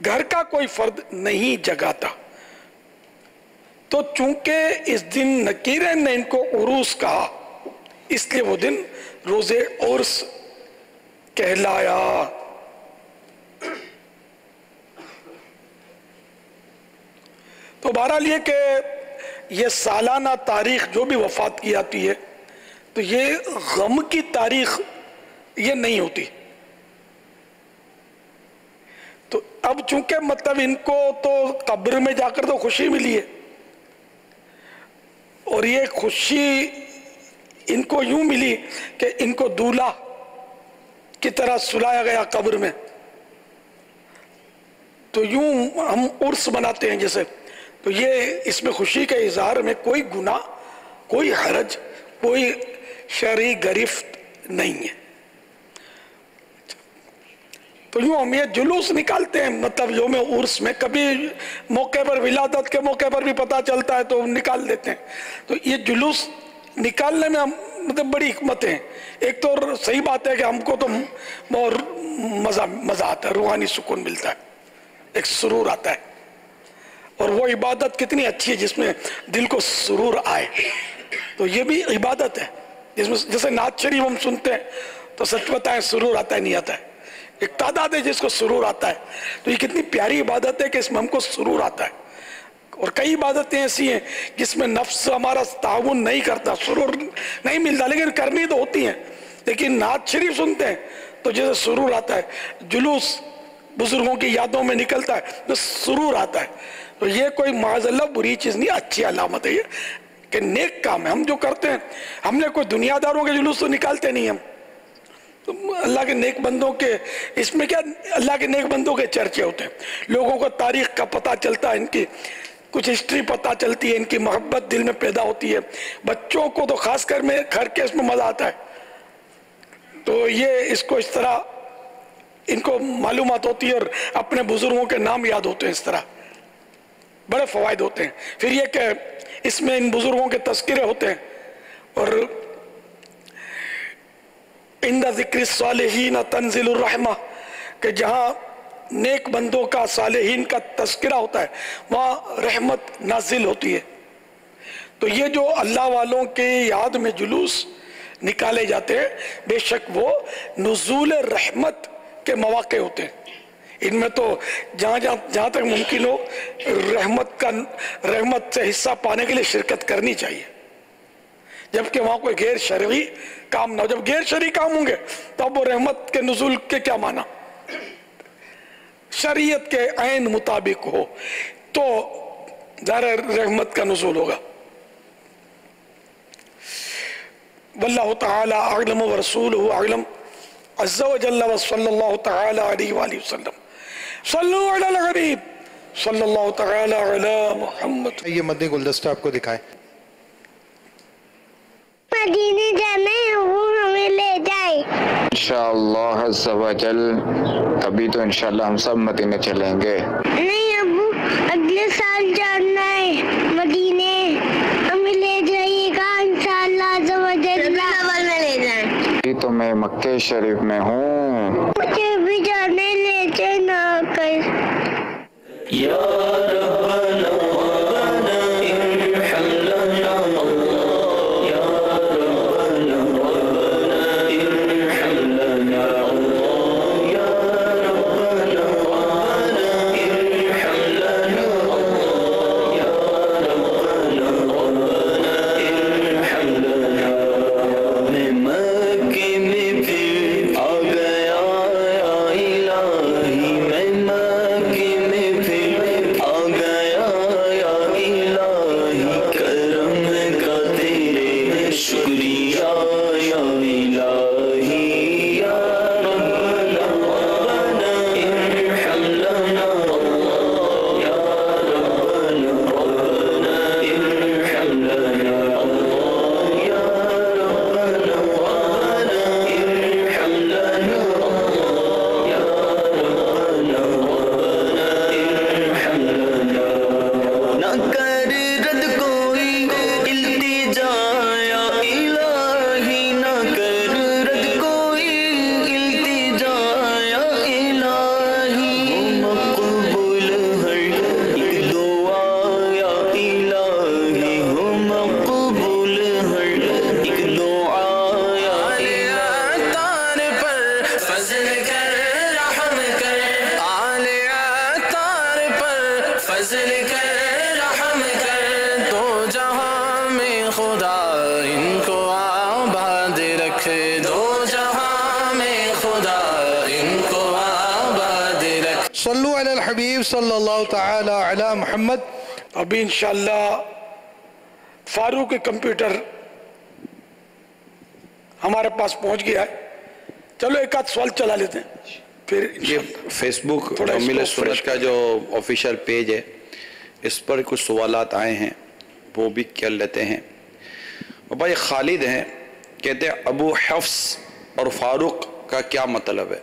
گھر کا کوئی فرد نہیں جگاتا. تو چونکہ اس دن نکیرین نے ان کو عروس کہا، اس لیے وہ دن روز عرس کہلایا. تو بہرحال یہ کہ یہ سالانہ تاریخ جو بھی وفات کی جاتی ہے تو یہ غم کی تاریخ یہ نہیں ہوتی. تو اب چونکہ مطلب ان کو تو قبر میں جا کر تو خوشی ملی ہے، اور یہ خوشی ان کو یوں ملی کہ ان کو دولہا کی طرح سلایا گیا قبر میں. تو یوں ہم عرس مناتے ہیں جیسے، تو یہ اس میں خوشی کے اظہار میں کوئی گناہ، کوئی حرج، کوئی شرعی گرفت نہیں ہے. تو یوں ہم یہ جلوس نکالتے ہیں مطلب یوم عرس میں، کبھی موقع پر ولادت کے موقع پر بھی پتہ چلتا ہے تو نکال دیتے ہیں. تو یہ جلوس نکالنے میں ہم مطلب بڑی حکمتیں ہیں. ایک تو صحیح بات ہے کہ ہم کو تو مزہ آتا ہے، روحانی سکون ملتا ہے، ایک سرور آتا ہے. اور وہ عبادت کتنی اچھی ہے جس میں دل کو سرور آئے. تو یہ بھی عبادت ہے جس میں جیسے نعت شریف ہم سنتے ہیں تو سچ بتائیں سرور آتا ہے نہیں آتا ہے. ایک تعداد ہے جس کو سرور آتا ہے. تو یہ کتنی پیاری عبادت ہے کہ اس میں ہم کو سرور آتا ہے. اور کئی عبادتیں ایسی ہیں جس میں نفس ہمارا تعاون نہیں کرتا، سرور نہیں ملتا، لیکن کرنی تو ہوتی ہیں. لیکن نعت شریف سنتے ہیں تو جیسے سرور آتا ہے، جلوس بزرگوں کی یادوں میں نکلتا ہے تو سرور آتا ہے. تو یہ کوئی معاذ اللہ بری چیز نہیں، اچھی علامت ہے یہ کہ نیک کام ہے. ہم جو کرتے ہیں، ہم نے کوئی دنیا داروں کے جلوس تو نکالتے نہیں. ہم اللہ کے نیک بندوں کے، اس میں کیا اللہ کے نیک بندوں کے چرچے ہوتے ہیں، لوگوں کو تاریخ کا پتہ چلتا ہے، ان کی کچھ ہسٹری پتہ چلتی ہے، ان کی محبت دل میں پیدا ہوتی ہے. بچوں کو تو خاص کر میں گھر کے اس میں مزہ آتا ہے. تو یہ اس کو اس طرح ان کو معلومات ہوتی ہے اور اپنے بزرگوں کے نام یاد ہوتے ہیں. اس طرح بڑے فوائد ہوتے ہیں. پھر یہ کہ اس میں ان بزرگوں کے تذکرے ہوتے ہیں. اور عند ذکر الصالحین تنزل الرحمہ، کہ جہاں نیک بندوں کا، صالحین کا تذکرہ ہوتا ہے وہاں رحمت نازل ہوتی ہے. تو یہ جو اللہ والوں کے یاد میں جلوس نکالے جاتے ہیں بے شک وہ نزول رحمت کے مواقع ہوتے ہیں. ان میں تو جہاں تک ممکن ہو رحمت سے حصہ پانے کے لیے شرکت کرنی چاہیے، جبکہ وہاں کوئی غیر شرعی کام نہ ہو. جب غیر شرعی کام ہوں گے تو اب وہ رحمت کے نزول کے کیا معنی، شریعت کے عین مطابق ہو. تو ظاہر رحمت کا نزول ہوگا. واللہ تعالی اعلم ورسولہ اعلم عز وجل وصلی اللہ تعالی علیہ وآلہ وسلم. صلو علی الحبیب صلی اللہ تعالی علی محمد. یہ مدنی گلدستہ آپ کو دکھائیں. مدینے جانا ہے وہ ہمیں لے جائے. انشاءاللہ عز و جل ابھی تو انشاءاللہ ہم سب مدینے چلیں گے. نہیں ابو اگلے سال جانا ہے مدینے, ہمیں لے جائیے گا انشاءاللہ عز و جل. میں لے جائیں. ابھی تو میں مکہ شریف میں ہوں. مجھے بھی جانے لے جائے نہ کر. یا ربنا ارحم لنا اللہ یا ربنا ارحم لنا اللہ یا ربنا ارحم لنا اللہ یا ربنا ارحم لنا. میں مکے میں پھر آ گیا یا الہی, میں مکے میں پھر آ گیا یا الہی, کرم کا تیرے شکریہ یا الہی. یا ربنا ارحم لنا اللہ یا ربنا ارحم لنا اللہ یا ربنا ارحم لنا اللہ یا ربنا ارحم لنا. نہ کر رد کوئی التجا یا الہی, نہ کر رد کوئی التجا یا الہی, مقبول ہر ایک دعا یا الہی, مقبول ہر ایک دعا یا الہی. تار پر فضل کر رحم کر, آل عطار پر فضل کر رحم کر, دو جہاں میں خدا ان کو آباد رکھ, دو جہاں میں خدا ان کو آباد رکھ. صلو علی الحبیب صلی اللہ تعالی علی محمد. ابھی انشاءاللہ فاروق کمپیوٹر ہمارے پاس پہنچ گیا ہے. چلو ایک آدھ سوال چلا لیتے ہیں پھر یہ فیس بک تھوڑا اس مل کو سورج fresh کا جو آفیشیل پیج ہے, اس پر کچھ سوالات آئے ہیں, وہ بھی کر لیتے ہیں. بھائی خالد ہیں, کہتے ہیں ابو حفص اور فاروق کا کیا مطلب ہے؟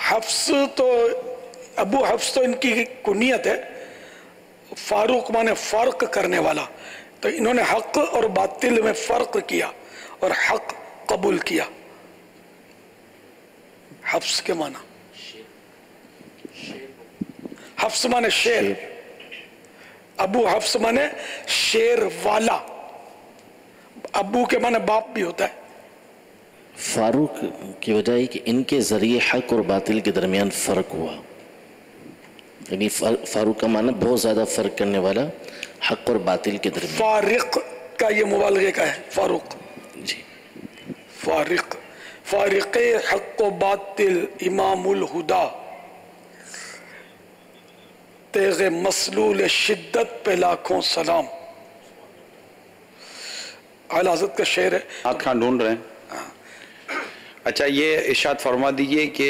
حفص تو ابو حفص تو ان کی کنیت ہے, فاروق مانے فرق کرنے والا. تو انہوں نے حق اور باطل میں فرق کیا اور حق قبول کیا. حفص کے معنی حفص مانے شیر, ابو حفص مانے شیر والا. ابو کے معنی باپ بھی ہوتا ہے. فاروق کی وجہ ہے کہ ان کے ذریعے حق اور باطل کے درمیان فرق ہوا, یعنی فاروق کا معنی بہت زیادہ فرق کرنے والا حق اور باطل کے درمیان. فارق کا یہ مبالغے کا ہے فاروق. جی فارق, فارق حق و باطل امام الہدا, تیغ مسلول شدت پہ لاکھوں سلام. اعلی حضرت کا شعر ہے. ہاتھ کھاں ڈھونڈ رہے ہیں. اچھا یہ ارشاد فرما دیجئے کہ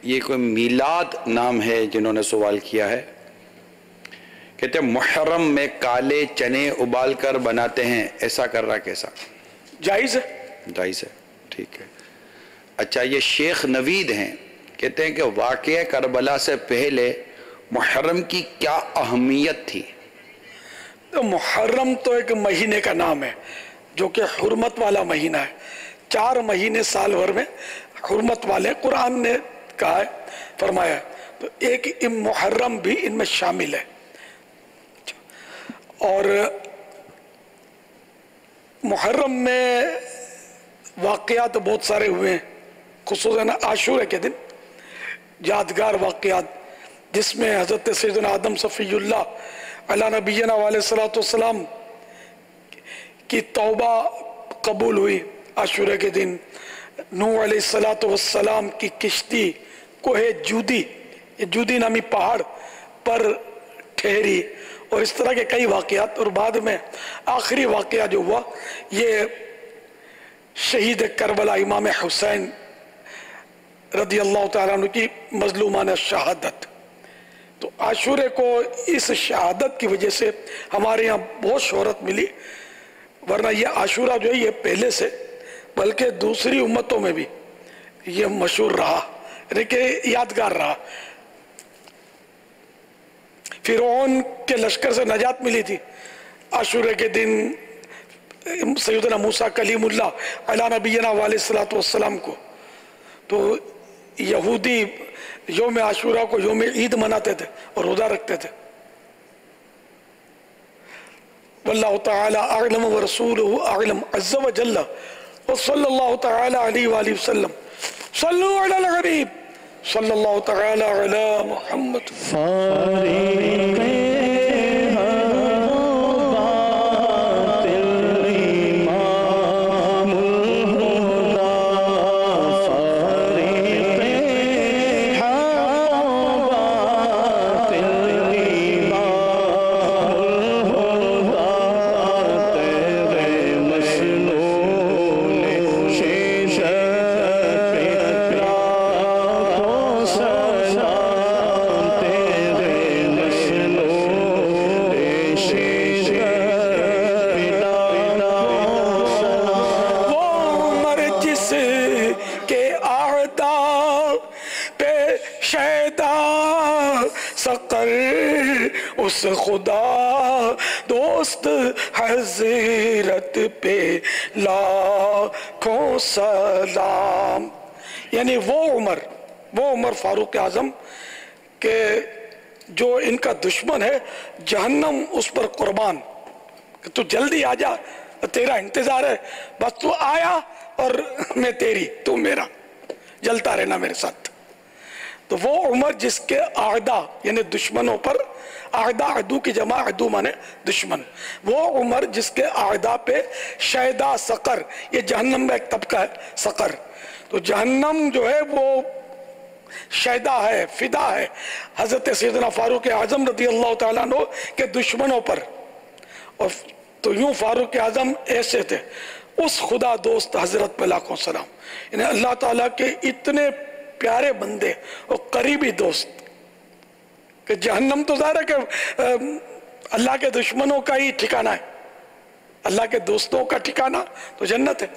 یہ کوئی میلاد نام ہے جنہوں نے سوال کیا ہے. کہتے ہیں محرم میں کالے چنے ابال کر بناتے ہیں, ایسا کرنا کیسا جائز ہے؟ جائز ہے, ٹھیک ہے. اچھا یہ شیخ نوید ہیں, کہتے ہیں کہ واقعہ کربلا سے پہلے محرم کی کیا اہمیت تھی؟ تو محرم تو ایک مہینے کا نام ہے جو کہ حرمت والا مہینہ ہے. 4 مہینے سال بھر میں حرمت والے قرآن نے کہا ہے, فرمایا ہے. تو ایک محرم بھی ان میں شامل ہے. اور محرم میں واقعات بہت سارے ہوئے ہیں, خصوصاً عاشورہ کے دن یادگار واقعات, جس میں حضرت سیدنا آدم صفی اللہ علی نبینا علیہ السلام کی توبہ قبول ہوئی عاشورہ کے دن. نوح علیہ السلام کی کشتی کوہ جودی, یہ جودی نامی پہاڑ پر ٹھہری اور اس طرح کے کئی واقعات. اور بعد میں آخری واقعہ جو ہوا یہ شہید کربلا امام حسین رضی اللہ تعالیٰ عنہ کی مظلومانہ شہادت. تو عاشورے کو اس شہادت کی وجہ سے ہمارے یہاں بہت شہرت ملی، ورنہ یہ عاشورہ جو ہے یہ پہلے سے بلکہ دوسری امتوں میں بھی یہ مشہور رہا، یعنی کہ یادگار رہا. فرعون کے لشکر سے نجات ملی تھی عاشورے کے دن سیدنا موسیٰ کلیم اللہ علی نبینا علیہ الصلوۃ والسلام کو. تو یہودی یوم عاشورہ کو یوم عید مناتے تھے اور روزہ رکھتے تھے. واللہ تعالی اعلم ورسولہ اعلم عز وجل وصلی اللہ تعالی علیہ وآلہ وسلم. صلو علی الحبیب صلی اللہ تعالی علی محمد. اس خدا دوست حضرت پہ لاکھوں سلام. یعنی وہ عمر فاروق اعظم کہ جو ان کا دشمن ہے جہنم اس پر قربان کہ تو جلدی آ جا، تیرا انتظار ہے، بس تو آیا اور میں تیری، تو میرا، جلتا رہنا میرے ساتھ. تو وہ عمر جس کے اعداء یعنی دشمنوں پر، اعداء عدو کی جمع، عدو مانے دشمن، وہ عمر جس کے اعداء پہ شیدا سقر، یہ جہنم میں ایک طبقہ ہے سقر. تو جہنم جو ہے وہ شیدا ہے، فدا ہے حضرت سیدنا فاروق اعظم رضی اللہ تعالیٰ عنہ کے دشمنوں پر. اور تو یوں فاروق اعظم ایسے تھے، اس خدا دوست حضرت پہ لاکھوں سلام. یعنی اللہ تعالیٰ کے اتنے پیارے بندے اور قریبی دوست کہ جہنم تو ظاہر ہے کہ اللہ کے دشمنوں کا ہی ٹھکانہ ہے، اللہ کے دوستوں کا ٹھکانہ تو جنت ہے.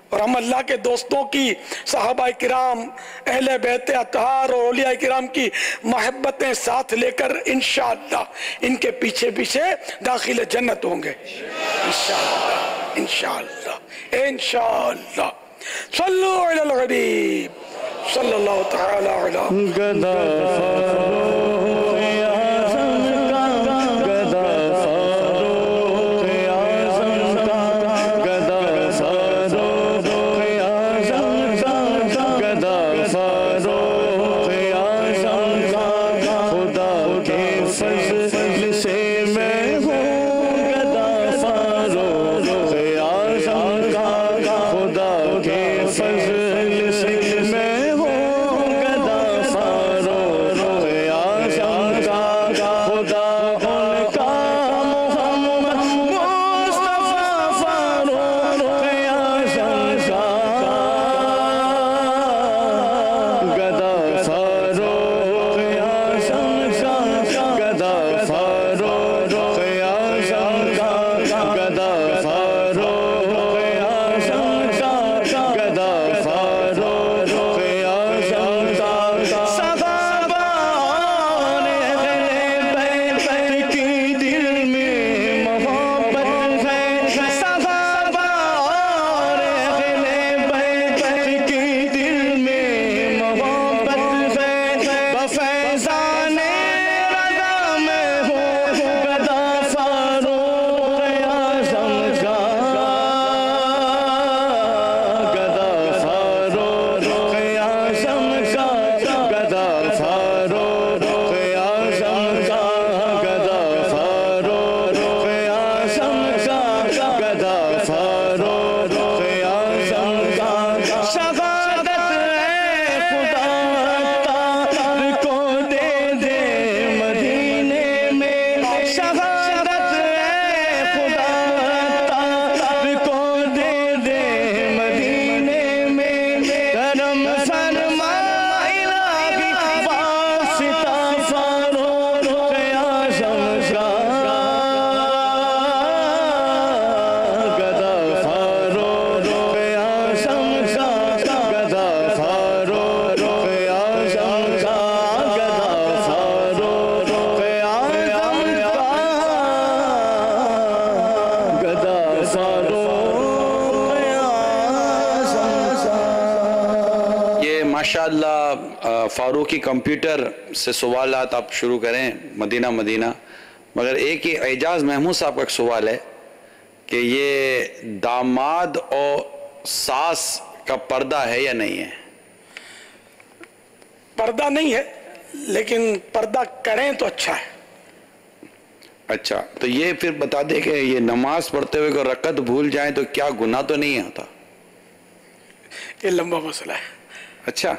اور ہم اللہ کے دوستوں کی، صحابہ کرام، اہل بیت اطہار اور اولیاء کرام کی محبتیں ساتھ لے کر انشاءاللہ ان کے پیچھے پیچھے داخل جنت ہوں گے انشاءاللہ انشاءاللہ انشاءاللہ. صلو علی الحبیب صلی اللہ تعالی علی فضل سے میں ہوں گدا فاروق فاروقی کمپیوٹر سے سوالات آپ شروع کریں مدینہ مدینہ، مگر ایک ہی اعجاز محمود صاحب کا ایک سوال ہے کہ یہ داماد اور ساس کا پردہ ہے یا نہیں ہے؟ پردہ نہیں ہے، لیکن پردہ کریں تو اچھا ہے۔ اچھا، تو یہ پھر بتا دیں کہ یہ نماز پڑھتے ہوئے کوئی رکعت بھول جائیں تو کیا گناہ تو نہیں ہوتا؟ یہ لمبا مسئلہ ہے۔ اچھا،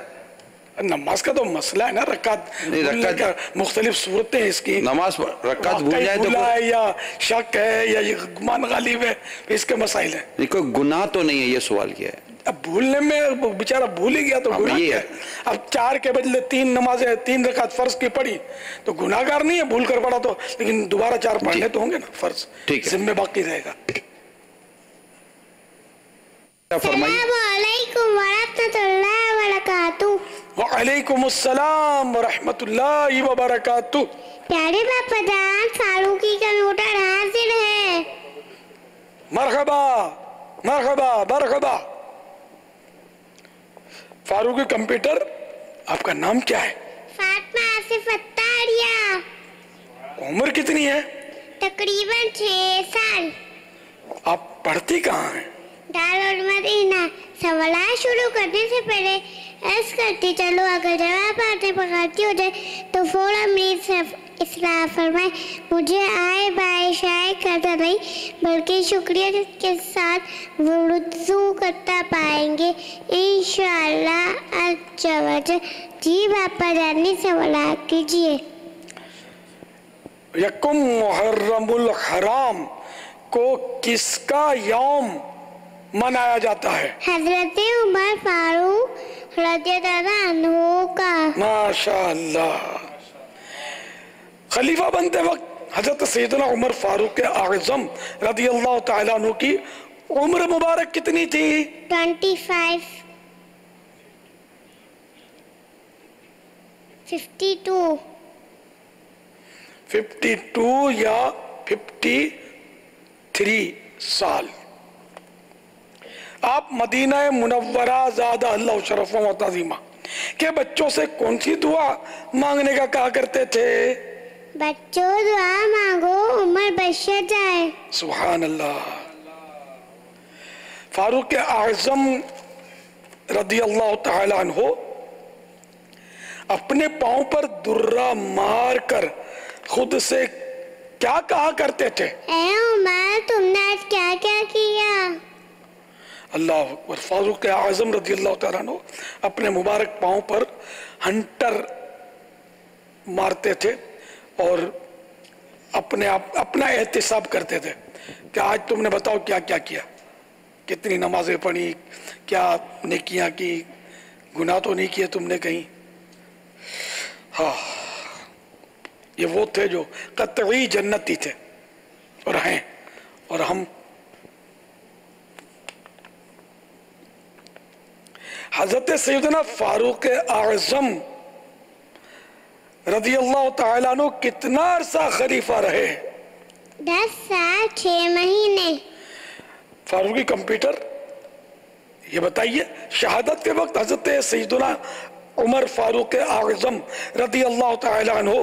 نماز کا تو مسئلہ ہے نا، رکعت کا مختلف صورتیں اس کی، نماز رکعت بھول جائے تو بھولا ہے یا شک ہے یا یہ گمان غالب ہے، اس کے مسائل ہیں۔ کوئی گناہ تو نہیں ہے، یہ سوال کیا ہے؟ اب بھولنے میں بیچارہ بھول ہی گیا تو گناہ کیا ہے؟ اب 4 کے بدلے 3 نمازیں 3 رکعت فرض کی پڑھی تو گناہ گار نہیں ہے، بھول کر پڑھا تو، لیکن دوبارہ 4 پڑھنے تو ہوں گے نا فرض، ذمہ باقی رہے گا۔ السلام علیکم ورحمۃ اللہ وبرکاتہ۔ وعلیکم السلام ورحمۃ اللہ وبرکاتہ۔ پیارے باپا جان، فاروقی کمپیوٹر حاضر ہے۔ مرحبا مرحبا مرحبا۔ فاروقی کمپیوٹر، آپ کا نام کیا ہے؟ فاطمہ آصف اتاریہ۔ عمر کتنی ہے؟ تقریباً 6 سال۔ آپ پڑھتی کہاں ہیں؟ دارالمدینہ۔ سوالات شروع کرنے سے پہلے عرض کرتی چلو، اگر جواب آتے پکارتی ہو جائے تو فوراً میری اصلاح فرمائے۔ مجھے آئے بائے شائع کرتا نہیں، بلکہ شکریہ کے ساتھ وضو کرتا پائیں گے انشاءاللہ عز و جل۔ جی باپا جانی، سوالات کیجئے۔ یکم محرم الحرام کو کس کا یوم منایا جاتا ہے؟ حضرت عمر فاروق رضی اللہ عنہ کا۔ ماشاءاللہ۔ خلیفہ بنتے وقت حضرت سیدنا عمر فاروق اعظم رضی اللہ تعالیٰ عنہ کی عمر مبارک کتنی تھی؟ 25 52 52 یا 53 سال۔ آپ مدینہ منورہ زادہ اللہ شرف و تعظیمہ کے بچوں سے کون سی دعا مانگنے کا کہا کرتے تھے؟ بچوں دعا مانگو عمر بشر جائے۔ سبحان اللہ۔ فاروق اعظم رضی اللہ تعالی عنہ اپنے پاؤں پر درہ مار کر خود سے کیا کہا کرتے تھے؟ اے عمر، تم نے آج کیا کیا کیا؟ اللہ اکبر۔ فاروق اعظم رضی اللہ تعالیٰ عنہ اپنے مبارک پاؤں پر ہنٹر مارتے تھے اور اپنا احتساب کرتے تھے کہ آج تم نے بتاؤ کیا کیا کیا، کتنی نمازیں پڑھی، کیا نیکیاں کی، گناہ تو نہیں کیے تم نے کہیں؟ ہاں، یہ وہ تھے جو قطعی جنتی تھے اور ہیں، اور ہم حضرت سیدنا فاروق اعظم رضی اللہ تعالیٰ عنہ کتنا عرصہ خلیفہ رہے؟ 10 سال 6 مہینے۔ فاروقی کمپیوٹر، یہ بتائیے شہادت کے وقت حضرت سیدنا عمر فاروق اعظم رضی اللہ تعالیٰ عنہ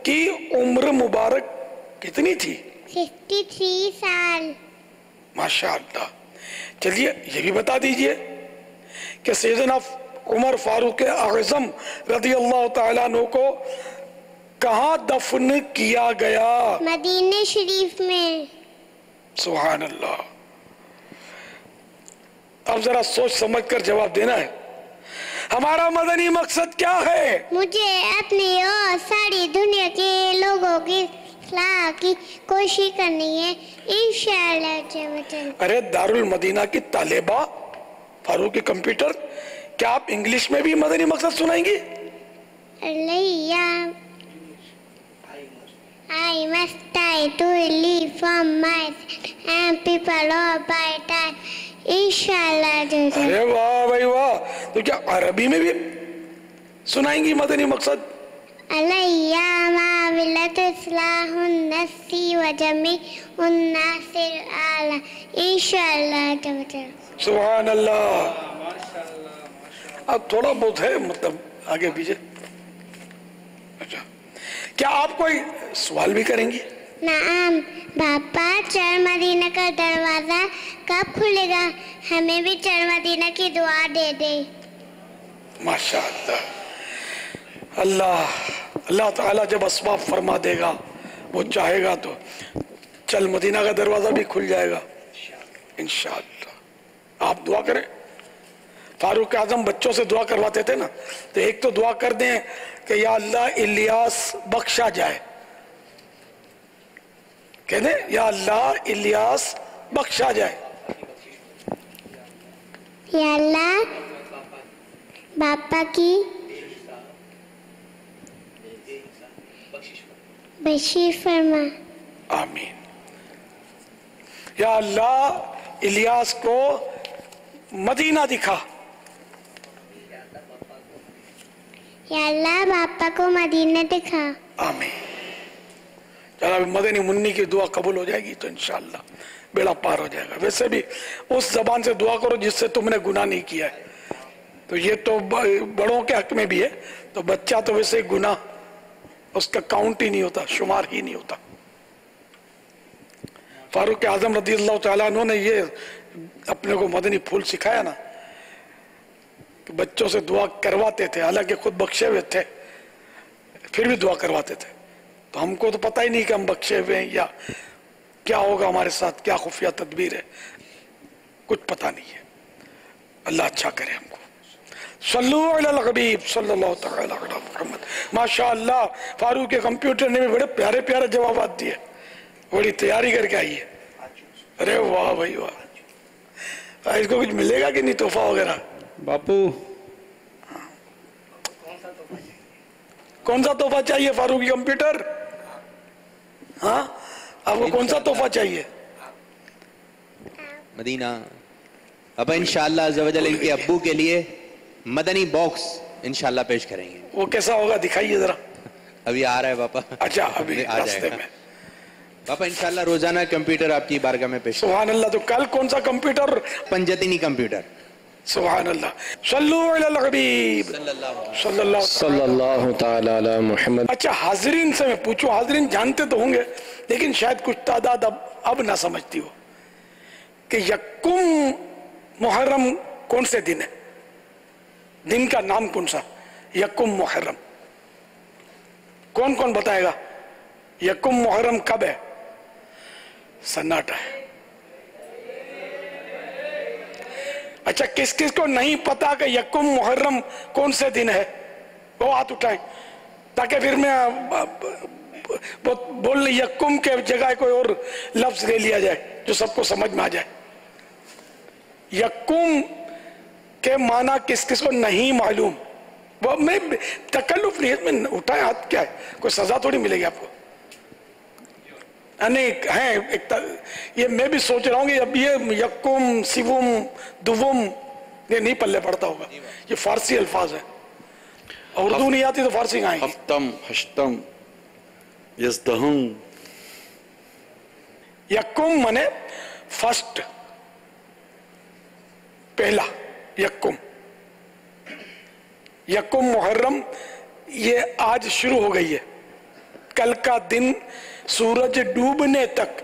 کی عمر مبارک کتنی تھی؟ 53 سال۔ ماشاءاللہ۔ چلیے یہ بھی بتا دیجئے کہ سیدنا عمر فاروق اعظم رضی اللہ تعالیٰ عنہ کو کہاں دفن کیا گیا؟ مدینہ شریف میں۔ سبحان اللہ۔ اب ذرا سوچ سمجھ کر جواب دینا ہے۔ ہمارا مدنی مقصد کیا ہے؟ مجھے اپنی اور ساری دنیا کے لوگوں کی اصلاح کی کوشش کرنی ہے انشاءاللہ۔ ارے دارالمدینہ کی طالبہ فاروقی کمپیوٹر، کیا آپ انگلش میں بھی مدنی مقصد سنائیں گی؟ I must die to live from myself and people all by time. انشاءاللہ۔ ارے واہ بھائی واہ، تو کیا عربی میں بھی سنائیں گی مدنی مقصد؟ علیہ معاملت اصلاح النفس و جمیع الناس العالی انشاءاللہ۔ سبحان اللہ۔ اب تھوڑا بہت ہے، مطلب آگے پیچھے. اچھا, کیا آپ کوئی سوال بھی کریں گی؟ نعم باپا, چر مدینہ کا دروازہ کب کھلے گا؟ ہمیں بھی چر مدینہ کی دعا دے دے. ماشاء اللہ, اللہ تعالیٰ جب اسباب فرما دے گا, وہ چاہے گا تو چل مدینہ کا دروازہ بھی کھل جائے گا انشاءاللہ. آپ دعا کریں. فاروق اعظم بچوں سے دعا کرواتے تھے نا, تو ایک تو دعا کر دیں کہ یا اللہ الیاس بخشا جائے. کہہ دیں یا اللہ الیاس بخشا جائے. یا اللہ باپا کی بخشش فرما. آمین. یا اللہ الیاس کو مدینہ دکھا. یا اللہ باپا کو مدینہ دکھا. آمین. چلا مدنی منی کی دعا قبول ہو جائے گی تو انشاءاللہ بیڑا پار ہو جائے گا. ویسے بھی اس زبان سے دعا کرو جس سے تم نے گناہ نہیں کیا ہے. تو یہ تو بڑوں کے حق میں بھی ہے, تو بچہ تو ویسے گناہ اس کا کاؤنٹ ہی نہیں ہوتا, شمار ہی نہیں ہوتا. فاروق اعظم رضی اللہ تعالیٰ عنہ نے یہ اپنے کو مدنی پھول سکھایا نا, کہ بچوں سے دعا کرواتے تھے, حالانکہ خود بخشے ہوئے تھے پھر بھی دعا کرواتے تھے. تو ہم کو تو پتہ ہی نہیں کہ ہم بخشے ہوئے ہیں یا کیا ہوگا ہمارے ساتھ, کیا خفیہ تدبیر ہے, کچھ پتہ نہیں ہے. اللہ اچھا کرے ہم کو. صلو علی الحبیب صلی اللہ تعالی علی محمد. ماشاءاللہ فاروق کے کمپیوٹر نے بھی بڑے پیارے پیارے جوابات دیے, بڑی تیاری کر کے آئی ہے. ارے واہ بھائی واہ. اس کو کچھ ملے گا کہ نہیں تحفہ وغیرہ؟ باپو کون سا تحفہ چاہیے فاروقی کمپیوٹر؟ ہاں آپ کو کون سا تحفہ چاہیے؟ مدینہ. اب انشاءاللہ عز و جل ان کے ابو کے لیے مدنی باکس انشاءاللہ پیش کریں گے. وہ کیسا ہوگا دکھائیے ذرا. ابھی آ رہا ہے باپا. اچھا ابھی آ راستے جائے گا میں. باپا انشاءاللہ روزانہ کمپیوٹر آپ کی بارگاہ میں پیش. سبحان اللہ. تو کل کون سا کمپیوٹر؟ پنجتینی کمپیوٹر. سبحان اللہ. صلو علی الحبیب صلی اللہ تعالی علی محمد. اچھا حاضرین سے میں پوچھوں, حاضرین جانتے تو ہوں گے لیکن شاید کچھ تعداد اب نہ سمجھتی ہو کہ یکم محرم کون سے دن ہے؟ دن کا نام کون سا؟ یکم محرم. کون کون بتائے گا یکم محرم کب ہے؟ سناٹا ہے. اچھا کس کس کو نہیں پتا کہ یکم محرم کون سے دن ہے؟ وہ ہاتھ اٹھائیں تاکہ پھر میں بولنے یکم کے جگہ کوئی اور لفظ لے لیا جائے جو سب کو سمجھ میں آ جائے. یکم کے معنی کس کس کو نہیں معلوم؟ وہ میں تکلف نہیں ہے, میں اٹھائیں ہاتھ, کیا ہے کوئی سزا تھوڑی ملے گی آپ کو. یہ میں بھی سوچ رہا ہوں کہ اب یہ یکم سوم دوم یہ نہیں پلے پڑتا ہوگا, یہ فارسی الفاظ ہے, اردو نہیں آتی تو فارسی کہاں ہے؟ ہفتم ہشتم یزدہم. یکم منے فرسٹ, پہلا یکم. یکم محرم یہ آج شروع ہو گئی ہے. کل کا دن سورج ڈوبنے تک,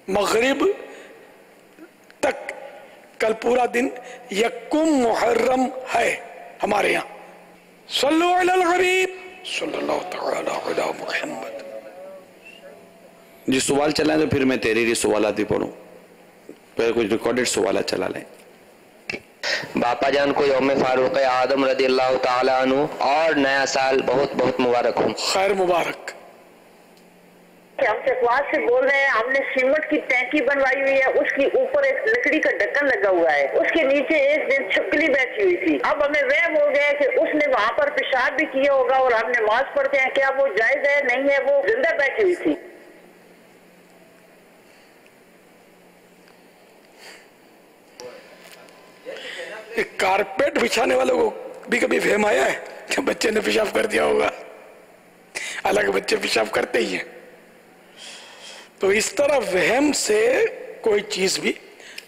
مغرب تک, کل پورا دن یکم محرم ہے ہمارے یہاں. صلو علی الحبیب صلی اللہ تعالی علی محمد. جی سوال چلائیں تو پھر میں تحریری سوالات ہی پڑھوں, پھر کچھ ریکارڈڈ سوالات چلا لیں. باپا جان کو یوم فاروق اعظم رضی اللہ تعالیٰ عنہ اور نیا سال بہت بہت مبارک ہوں. خیر مبارک. ہم چکواد سے بول رہے ہیں, ہم نے سیمنٹ کی ٹینکی بنوائی ہوئی ہے, اس کے اوپر ایک لکڑی کا ڈھکن لگا ہوا ہے, اس کے نیچے ایک دن چھپکلی بیٹھی ہوئی تھی. اب ہمیں وہم ہو گیا کہ اس نے وہاں پر پیشاب بھی کیا ہوگا اور ہم نماز پڑھتے ہیں, کیا وہ جائز ہے نہیں ہے؟ وہ زندہ بیٹھی ہوئی تھی. ایک کارپیٹ بچھانے والوں کو بھی کبھی وہم آیا ہے کہ بچے نے پیشاب کر دیا ہوگا؟ حالانکہ بچے پیشاب کرتے ہی ہیں. تو اس طرح وہم سے کوئی چیز بھی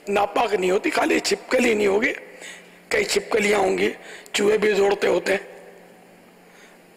ناپاک نہیں ہوتی. خالی چھپکلی نہیں ہوگی, کئی چھپکلیاں ہوں گی, چوہے بھی دوڑتے ہوتے ہیں,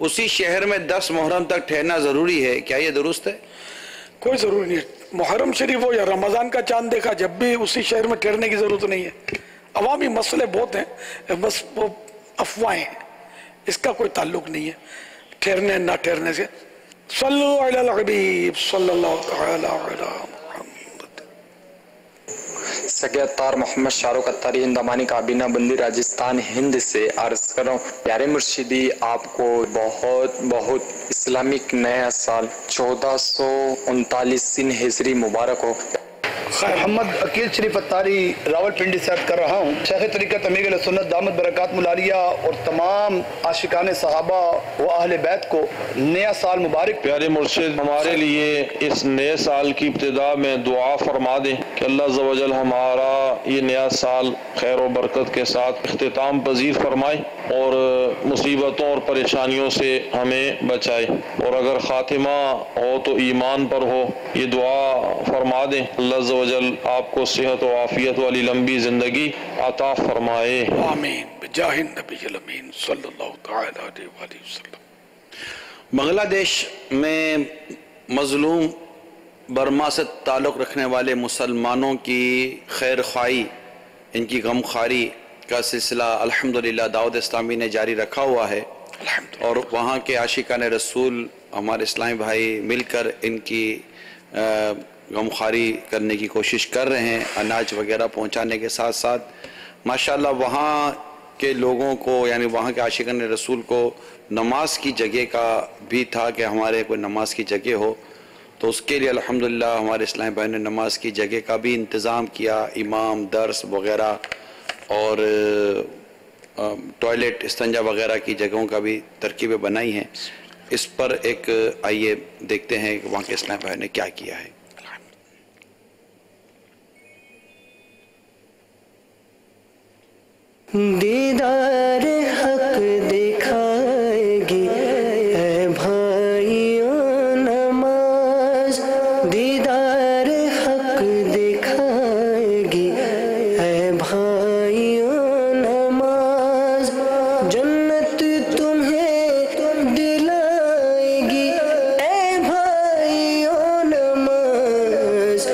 اسی شہر میں 10 محرم تک ٹھہرنا ضروری ہے، کیا یہ درست ہے؟ کوئی ضروری نہیں ہے، محرم شریف ہو یا رمضان کا چاند دیکھا جب بھی اسی شہر میں ٹھہرنے کی ضرورت نہیں ہے۔ عوامی مسئلے بہت ہیں، بس وہ افواہیں ہیں، اس کا کوئی تعلق نہیں ہے ٹھہرنے نہ ٹھہرنے سے۔ صلو علی الحبیب صلی اللہ تعالی علی محمد۔ سگے اتار محمد شاہ رخ اتاری اندامانی کابینہ بندی راجستھان ہند سے عرض کر رہا ہوں، پیارے مرشدی آپ کو بہت بہت اسلامک نیا سال 1439 ہجری مبارک ہو۔ محمد عقیل شریف اتاری راول پنڈی سے عرض کر رہا ہوں، شیخ طریقت امیر علیہ سنت دامت برکات ملالیہ اور تمام عاشقان صحابہ و اہل بیت کو نیا سال مبارک۔ پیارے مرشد ہمارے لیے اس نئے سال کی ابتدا میں دعا فرما دیں کہ اللہ عز و جل ہمارا یہ نیا سال خیر و برکت کے ساتھ اختتام پذیر فرمائے اور مصیبتوں اور پریشانیوں سے ہمیں بچائے، اور اگر خاتمہ ہو تو ایمان پر ہو، یہ دعا فرما دیں اللہ عز و جل آپ کو صحت و عافیت والی لمبی زندگی عطا فرمائے، آمین بجاہ النبی الامین صلی اللہ تعالی علیہ وآلہ وسلم۔ بنگلہ دیش میں مظلوم برما سے تعلق رکھنے والے مسلمانوں کی خیر خواہی، ان کی غم خواری کا سلسلہ الحمدللہ دعوت اسلامی نے جاری رکھا ہوا ہے، اور وہاں کے عاشقان رسول ہمارے اسلامی بھائی مل کر ان کی غمخواری کرنے کی کوشش کر رہے ہیں، اناج وغیرہ پہنچانے کے ساتھ ساتھ ماشاءاللہ وہاں کے لوگوں کو، یعنی وہاں کے عاشقان رسول کو نماز کی جگہ کا بھی تھا کہ ہمارے کوئی نماز کی جگہ ہو، تو اس کے لیے الحمدللہ ہمارے اسلامی بھائی نے نماز کی جگہ کا بھی انتظام کیا، امام درس وغیرہ اور ٹوائلٹ استنجا وغیرہ کی جگہوں کا بھی ترکیبیں بنائی ہیں۔ اس پر ایک آئیے دیکھتے ہیں کہ وہاں کے اسلامی بھائی نے کیا کیا ہے۔ دیدار حق دکھائے گی اے بھائیوں نماز، دیدار حق دکھائے گی اے بھائیوں نماز، جنت تمہیں دلائے گی اے بھائیوں نماز،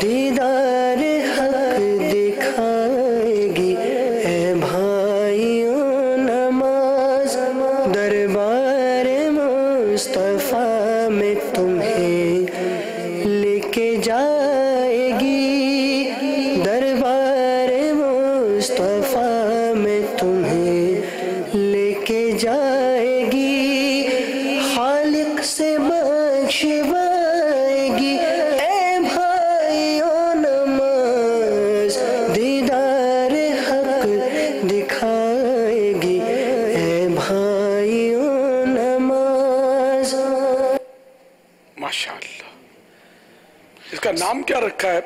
دیدار حق دکھائے گی اے بھائیوں نماز، دربار مصطفیٰ میں تمہیں لے کے جائے گی، دربار مصطفیٰ میں تمہیں لے کے جائے گی، خالق سے بخشوائے گی اے بھائیوں نماز، دیدار حق دکھائے گی اے بھائیوں نماز۔ ماشاءاللہ، اس کا نام کیا رکھا ہے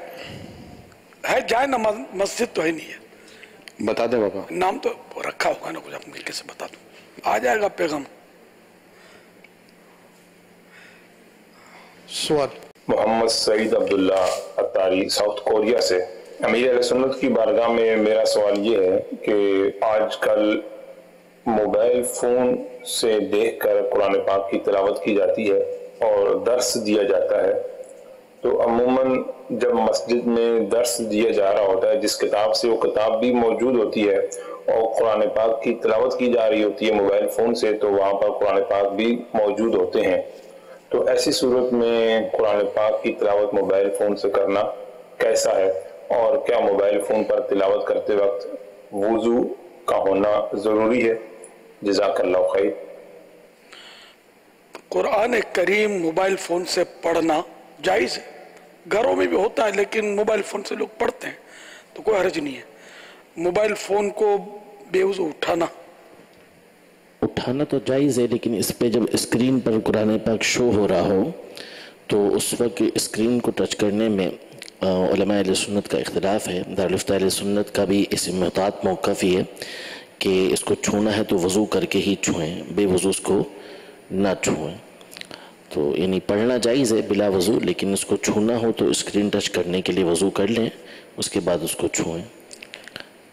جائے نماز، مسجد تو ہے نہیں ہے، بتا دے بابا، نام تو رکھا ہوگا نا، کچھ مل کے سے بتا دوں، آ جائے گا پیغام۔ سوال محمد سعید عبداللہ اتاری ساؤتھ کوریا سے، امیر اہل سنت کی بارگاہ میں میرا سوال یہ ہے کہ آج کل موبائل فون سے دیکھ کر قرآن پاک کی تلاوت کی جاتی ہے اور درس دیا جاتا ہے، تو عموماً جب مسجد میں درس دیا جا رہا ہوتا ہے، جس کتاب سے وہ کتاب بھی موجود ہوتی ہے اور قرآن پاک کی تلاوت کی جا رہی ہوتی ہے موبائل فون سے، تو وہاں پر قرآن پاک بھی موجود ہوتے ہیں، تو ایسی صورت میں قرآن پاک کی تلاوت موبائل فون سے کرنا کیسا ہے، اور کیا موبائل فون پر تلاوت کرتے وقت وضو کا ہونا ضروری ہے؟ جزاک اللہ خیر۔ قرآن کریم موبائل فون سے پڑھنا جائز ہے، گھروں میں بھی ہوتا ہے لیکن موبائل فون سے لوگ پڑھتے ہیں تو کوئی حرج نہیں ہے۔ موبائل فون کو بے وضو اٹھانا تو جائز ہے، لیکن اس پہ جب اسکرین پر قرآن پاک شو ہو رہا ہو تو اس وقت اسکرین کو ٹچ کرنے میں علماء اہل سنت کا اختلاف ہے۔ دارالفتہ اہل سنت کا بھی اس محتاط موقف ہی ہے کہ اس کو چھونا ہے تو وضو کر کے ہی چھوئیں، بے وضو اس کو نہ چھوئیں، تو یعنی پڑھنا جائز ہے بلا وضو، لیکن اس کو چھونا ہو تو اسکرین ٹچ کرنے کے لیے وضو کر لیں، اس کے بعد اس کو چھوئیں۔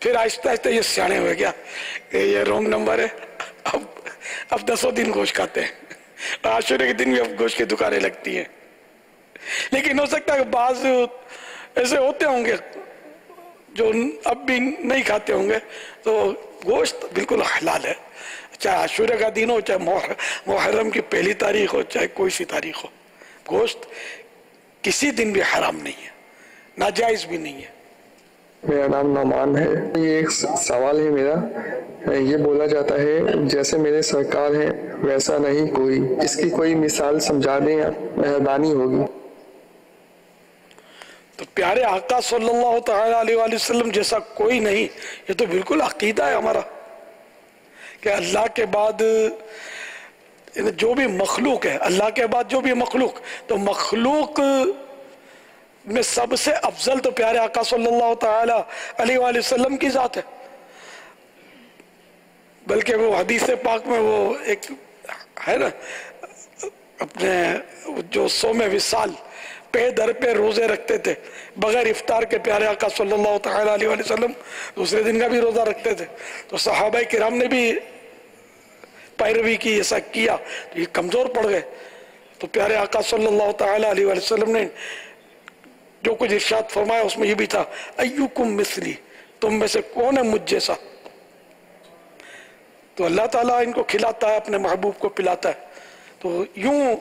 پھر آہستہ آہستہ یہ سیانے ہوئے گیا کہ یہ رونگ نمبر ہے، اب 10 دن گوشت کھاتے ہیں، عاشورے کے دن بھی اب گوشت کی دکانیں لگتی ہیں۔ لیکن ہو سکتا ہے کہ بعض ایسے ہوتے ہوں گے جو اب بھی نہیں کھاتے ہوں گے، تو گوشت بالکل حلال ہے، چاہے عاشورے کا دن ہو، چاہے محرم کی پہلی تاریخ ہو، چاہے کوئی سی تاریخ ہو، گوشت کسی دن بھی حرام نہیں ہے، ناجائز بھی نہیں ہے۔ میرا نام نعمان ہے۔ یہ ایک سوال ہے میرا، یہ بولا جاتا ہے جیسے میرے سرکار ہیں ویسا نہیں کوئی، اس کی کوئی مثال سمجھا دیں، مہربانی ہوگی۔ تو پیارے آقا صلی اللہ تعالیٰ علیہ وآلہ وسلم جیسا کوئی نہیں، یہ تو بالکل عقیدہ ہے ہمارا کہ اللہ کے بعد جو بھی مخلوق ہے، اللہ کے بعد جو بھی مخلوق، تو مخلوق میں سب سے افضل تو پیارے آقا صلی اللہ تعالیٰ علیہ وآلہ وسلم کی ذات ہے۔ بلکہ وہ حدیث پاک میں وہ ایک ہے نا، اپنے جو 100 وصال پہ در پہ روزے رکھتے تھے بغیر افطار کے پیارے آقا صلی اللہ تعالیٰ علیہ وآلہ وسلم، دوسرے دن کا بھی روزہ رکھتے تھے، تو صحابہ کرام نے بھی پیروی کی، ایسا کیا تو یہ کمزور پڑ گئے۔ تو پیارے آقا صلی اللہ تعالیٰ علیہ وآلہ وسلم نے جو کچھ ارشاد فرمایا اس میں یہ بھی تھا، ایوکم مثلی، تم میں سے کون ہے مجھ جیسا؟ تو اللہ تعالیٰ ان کو کھلاتا ہے، اپنے محبوب کو پلاتا ہے۔ تو یوں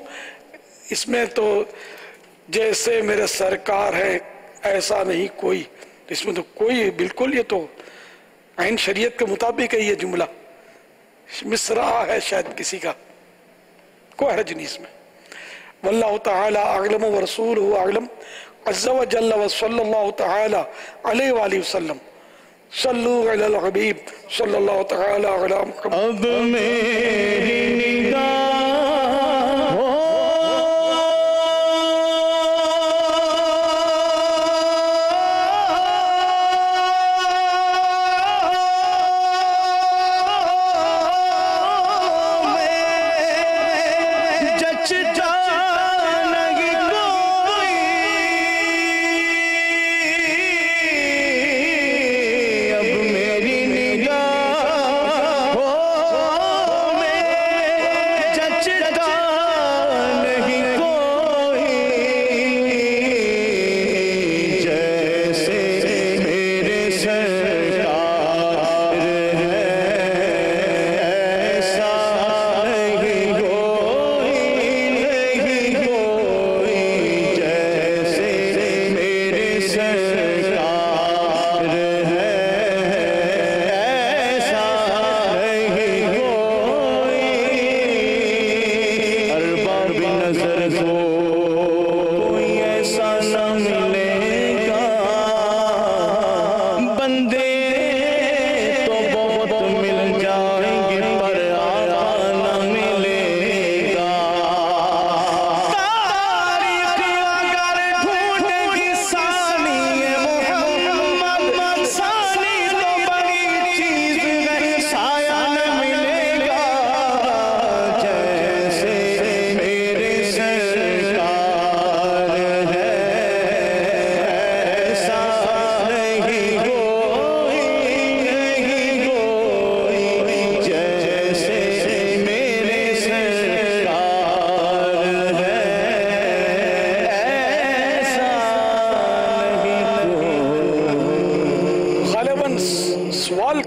اس میں تو جیسے میرے سرکار ہیں ایسا نہیں کوئی، اس میں تو کوئی بالکل، یہ تو عین شریعت کے مطابق ہے، یہ جملہ مصرعہ ہے شاید کسی کا، کوئی حرج نہیں اس میں۔ واللہ تعالی اعلم ورسولہ اعلم عز و جل وصلی اللہ تعالی علیہ وآلہ وسلم۔ صلو علی الحبیب صلی اللہ تعالی علی محمد۔ اب میری نگاہ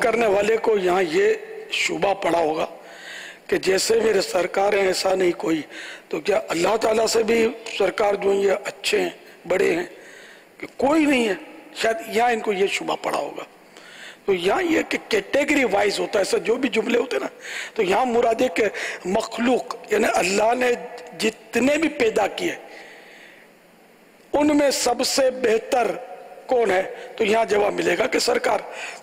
کرنے والے کو یہاں یہ شبہ پڑا ہوگا کہ جیسے میرے سرکار ہیں ایسا نہیں کوئی، تو کیا اللہ تعالیٰ سے بھی سرکار جو ہیں یہ اچھے ہیں، بڑے ہیں کہ کوئی نہیں ہے؟ شاید یہاں ان کو یہ شبہ پڑا ہوگا۔ تو یہاں یہ کہ کیٹیگری وائز ہوتا ہے، ایسا جو بھی جملے ہوتے ہیں نا، تو یہاں مراد ہے کہ مخلوق یعنی اللہ نے جتنے بھی پیدا کیے ان میں سب سے بہتر کون ہے؟ تو یہاں جواب ملے گا کہ سرکار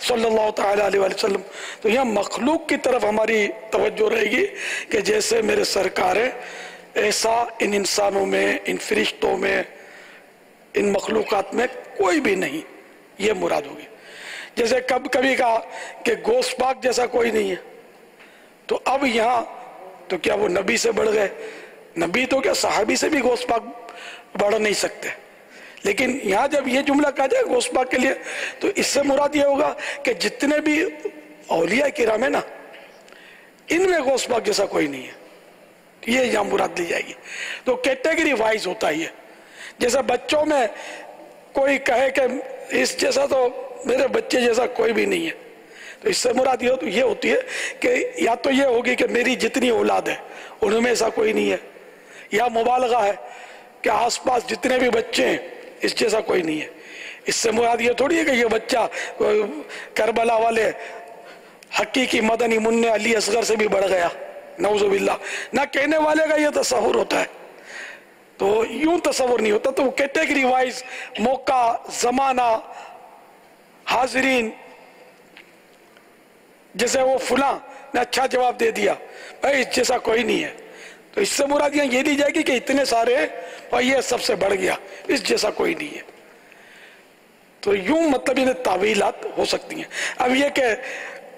صلی اللہ تعالیٰ علیہ وسلم۔ تو یہاں مخلوق کی طرف ہماری توجہ رہے گی کہ جیسے میرے سرکار ہیں ایسا ان انسانوں میں، ان فرشتوں میں، ان مخلوقات میں کوئی بھی نہیں، یہ مراد ہوگی۔ جیسے کبھی کہا کہ گوشت پاک جیسا کوئی نہیں ہے، تو اب یہاں تو کیا وہ نبی سے بڑھ گئے؟ نبی تو کیا صحابی سے بھی گوشت پاک بڑھ نہیں سکتے، لیکن یہاں جب یہ جملہ کہا جائے غوث پاک کے لیے تو اس سے مراد یہ ہوگا کہ جتنے بھی اولیاء کرام ہیں نا ان میں غوث پاک جیسا کوئی نہیں ہے، یہ یہاں مراد لی جائے گی۔ تو کیٹیگری وائز ہوتا ہے، جیسا بچوں میں کوئی کہے کہ اس جیسا تو میرے بچے جیسا کوئی بھی نہیں ہے، تو اس سے مراد یہ ہوتی ہے کہ یا تو یہ ہوگی کہ میری جتنی اولاد ہے ان میں ایسا کوئی نہیں ہے، یا مبالغہ ہے کہ آس پاس جتنے بھی بچے ہیں اس جیسا کوئی نہیں ہے۔ اس سے مراد یہ تھوڑی ہے کہ یہ بچہ کربلا والے حقیقی مدنی منع علی اصغر سے بھی بڑھ گیا، نعوذ باللہ، نہ کہنے والے کا یہ تصور ہوتا ہے، تو یوں تصور نہیں ہوتا۔ تو کیٹیگری وائز موقع، زمانہ، حاضرین، جیسے وہ فلاں نے اچھا جواب دے دیا، بھائی اس جیسا کوئی نہیں ہے، تو اس سے مراد یہ لی جائے گی کہ اتنے سارے ہیں اور یہ سب سے بڑھ گیا، اس جیسا کوئی نہیں ہے۔ تو یوں مطلب یہ تعویلات ہو سکتی ہیں۔ اب یہ کہ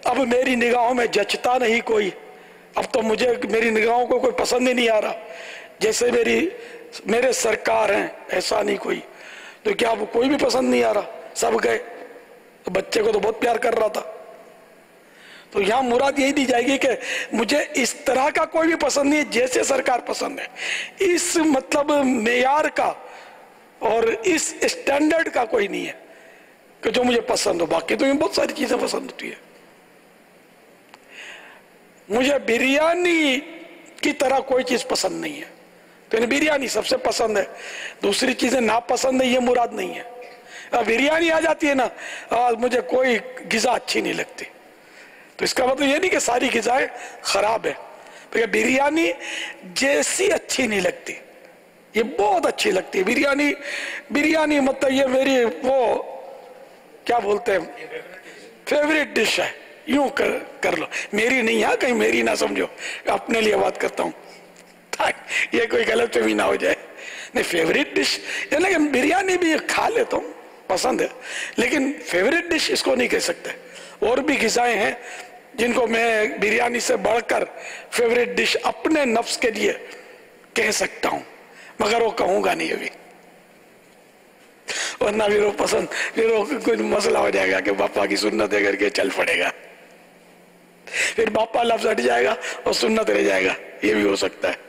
اب میری نگاہوں میں جچتا نہیں کوئی، اب تو مجھے میری نگاہوں کو کوئی پسند ہی نہیں آ رہا، جیسے میرے سرکار ہیں ایسا نہیں کوئی، تو کیا اب کوئی بھی پسند نہیں آ رہا، سب گئے؟ تو بچے کو تو بہت پیار کر رہا تھا۔ تو یہاں مراد یہی دی جائے گی کہ مجھے اس طرح کا کوئی بھی پسند نہیں ہے جیسے سرکار پسند ہے، اس مطلب معیار کا اور اس اسٹینڈرڈ کا کوئی نہیں ہے کہ جو مجھے پسند ہو۔ باقی تو یہ بہت ساری چیزیں پسند ہوتی ہے، مجھے بریانی کی طرح کوئی چیز پسند نہیں ہے، تو بریانی سب سے پسند ہے، دوسری چیزیں ناپسند ہے یہ مراد نہیں ہے۔ بریانی آ جاتی ہے نا، مجھے کوئی غذا اچھی نہیں لگتی، تو اس کا مطلب یہ نہیں کہ ساری غذائیں خراب ہے، بریانی جیسی اچھی نہیں لگتی، یہ بہت اچھی لگتی ہے بریانی مطلب یہ میری وہ کیا بولتے ہیں فیوریٹ ڈش ہے، یوں کر لو، میری نہیں ہے، کہیں میری نہ سمجھو، اپنے لیے بات کرتا ہوں، یہ کوئی غلط فہمی نہ ہو جائے، نہیں فیوریٹ ڈش، یعنی کہ بریانی بھی کھا لیتا ہوں، پسند ہے، لیکن فیوریٹ ڈش اس کو نہیں کہہ سکتے۔ اور بھی غذائیں ہیں جن کو میں بریانی سے بڑھ کر فیوریٹ ڈش اپنے نفس کے لیے کہہ سکتا ہوں، مگر وہ کہوں گا نہیں ابھی، ورنہ پھر وہ پسند، پھر وہ کوئی مسئلہ ہو جائے گا کہ باپا کی سنت ہے کر کے چل پڑے گا، پھر باپا لفظ ہٹ جائے گا اور سنت رہ جائے گا، یہ بھی ہو سکتا ہے۔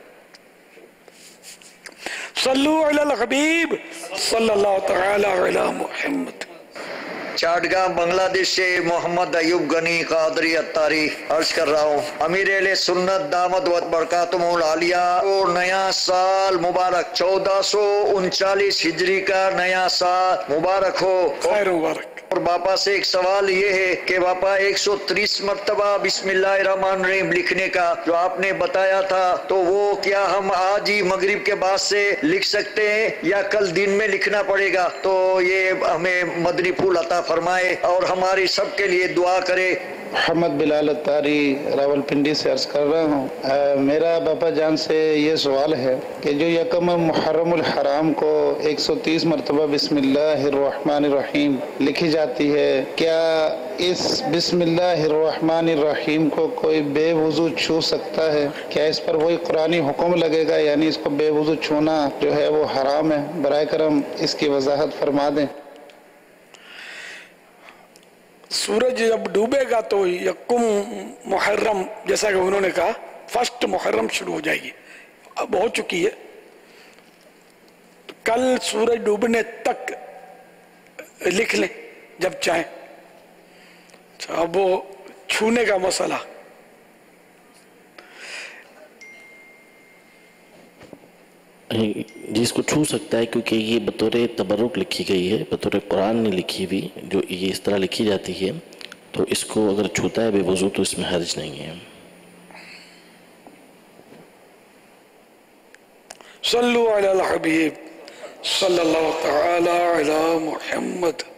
صلو علی الحبیب صلی اللہ تعالی علی محمد۔ چاٹگاں بنگلہ دیش سے محمد ایوب غنی قادری اتاری عرض کر رہا ہوں، امیر اہل سنت دامت و برکاتہم العالیہ اور نیا سال مبارک 1439 ہجری کا نیا سال مبارک ہو۔ خیر مبارک۔ اور باپا سے ایک سوال یہ ہے کہ باپا 130 مرتبہ بسم اللہ الرحمن الرحیم لکھنے کا جو آپ نے بتایا تھا، تو وہ کیا ہم آج ہی مغرب کے بعد سے لکھ سکتے ہیں یا کل دن میں لکھنا پڑے گا؟ تو یہ ہمیں مدنی پھول عطا فرمائے اور ہماری سب کے لیے دعا کرے۔ محمد بلال اتاری راولپنڈی سے عرض کر رہا ہوں، میرا باپا جان سے یہ سوال ہے کہ جو یکم محرم الحرام کو 130 مرتبہ بسم اللہ الرحمن الرحیم لکھی جاتی ہے، کیا اس بسم اللہ الرحمن الرحیم کو کوئی بے وضو چھو سکتا ہے؟ کیا اس پر وہی قرآنی حکم لگے گا، یعنی اس کو بے وضو چھونا جو ہے وہ حرام ہے؟ برائے کرم اس کی وضاحت فرما دیں۔ سورج جب ڈوبے گا تو یکم محرم، جیسا کہ انہوں نے کہا، فرسٹ محرم شروع ہو جائے گی، اب ہو چکی ہے، کل سورج ڈوبنے تک لکھ لیں جب چاہیں۔ اب وہ چھونے کا مسئلہ، جس کو چھو سکتا ہے، کیونکہ یہ بطور تبرک لکھی گئی ہے، بطور قرآن نہیں لکھی ہوئی، جو یہ اس طرح لکھی جاتی ہے، تو اس کو اگر چھوتا ہے بے وضو تو اس میں حرج نہیں ہے۔ صلو علی الحبیب صلی اللہ تعالی علی محمد۔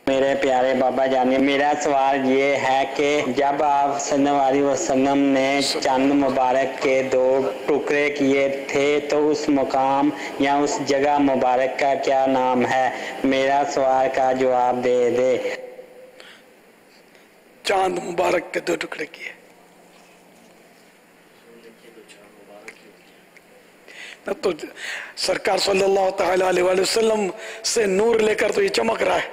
میرے پیارے بابا جانی، میرا سوال یہ ہے کہ جب آپ صلی اللہ علیہ وسلم نے چاند مبارک کے 2 ٹکڑے کیے تھے تو اس مقام یا اس جگہ مبارک کا کیا نام ہے؟ میرا سوال کا جواب دے دے۔ چاند مبارک کے 2 ٹکڑے کیے، تو سرکار صلی اللہ تعالیٰ علیہ وسلم سے نور لے کر تو یہ چمک رہا ہے،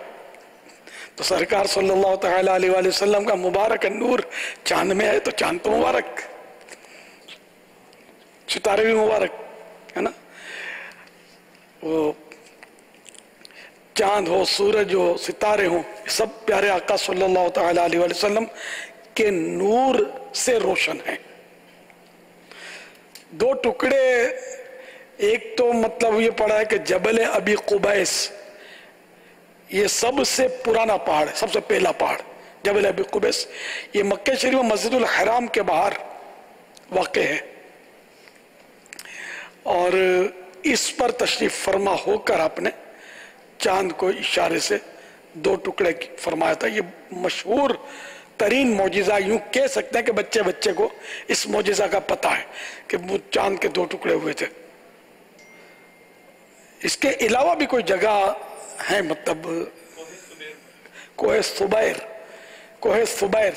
تو سرکار صلی اللہ تعالیٰ علیہ وسلم کا مبارک نور چاند میں ہے، تو چاند تو مبارک، ستارے بھی مبارک ہے نا. وہ چاند ہو، سورج ہو، ستارے ہوں، سب پیارے آقا صلی اللہ تعالیٰ علیہ وسلم کے نور سے روشن ہیں. دو ٹکڑے، ایک تو مطلب یہ پڑھا ہے کہ جبل ابی قبیس، یہ سب سے پرانا پہاڑ ہے، سب سے پہلا پہاڑ جبل ابی قبیس. یہ مکہ شریف میں مسجد الحرام کے باہر واقع ہے، اور اس پر تشریف فرما ہو کر آپ نے چاند کو اشارے سے دو ٹکڑے فرمایا تھا. یہ مشہور ترین معجزہ، یوں کہہ سکتے ہیں کہ بچے بچے کو اس معجزہ کا پتہ ہے کہ وہ چاند کے دو ٹکڑے ہوئے تھے. اس کے علاوہ بھی کوئی جگہ ہے، مطلب کوہ صبیر، کوہ صبیر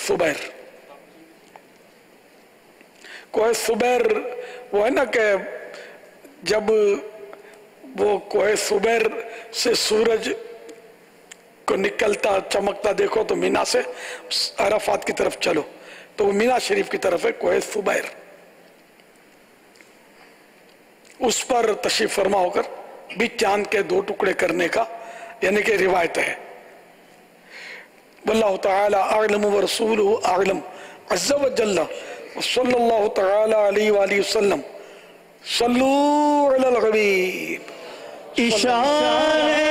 صبیر کوہ صبیر وہ ہے نا کہ جب وہ کوہ صبیر سے سورج کو نکلتا چمکتا دیکھو تو مینا سے عرفات کی طرف چلو، تو وہ مینا شریف کی طرف ہے کوہ صبیر. اس پر تشریف فرما ہو کر بھی چاند کے دو ٹکڑے کرنے کا یعنی کہ روایت ہے. واللہ تعالی اعلم ورسولہ اعلم عز وجل صلی اللہ تعالی علیہ وآلہ وسلم. صلو علی الحبیب. اشارے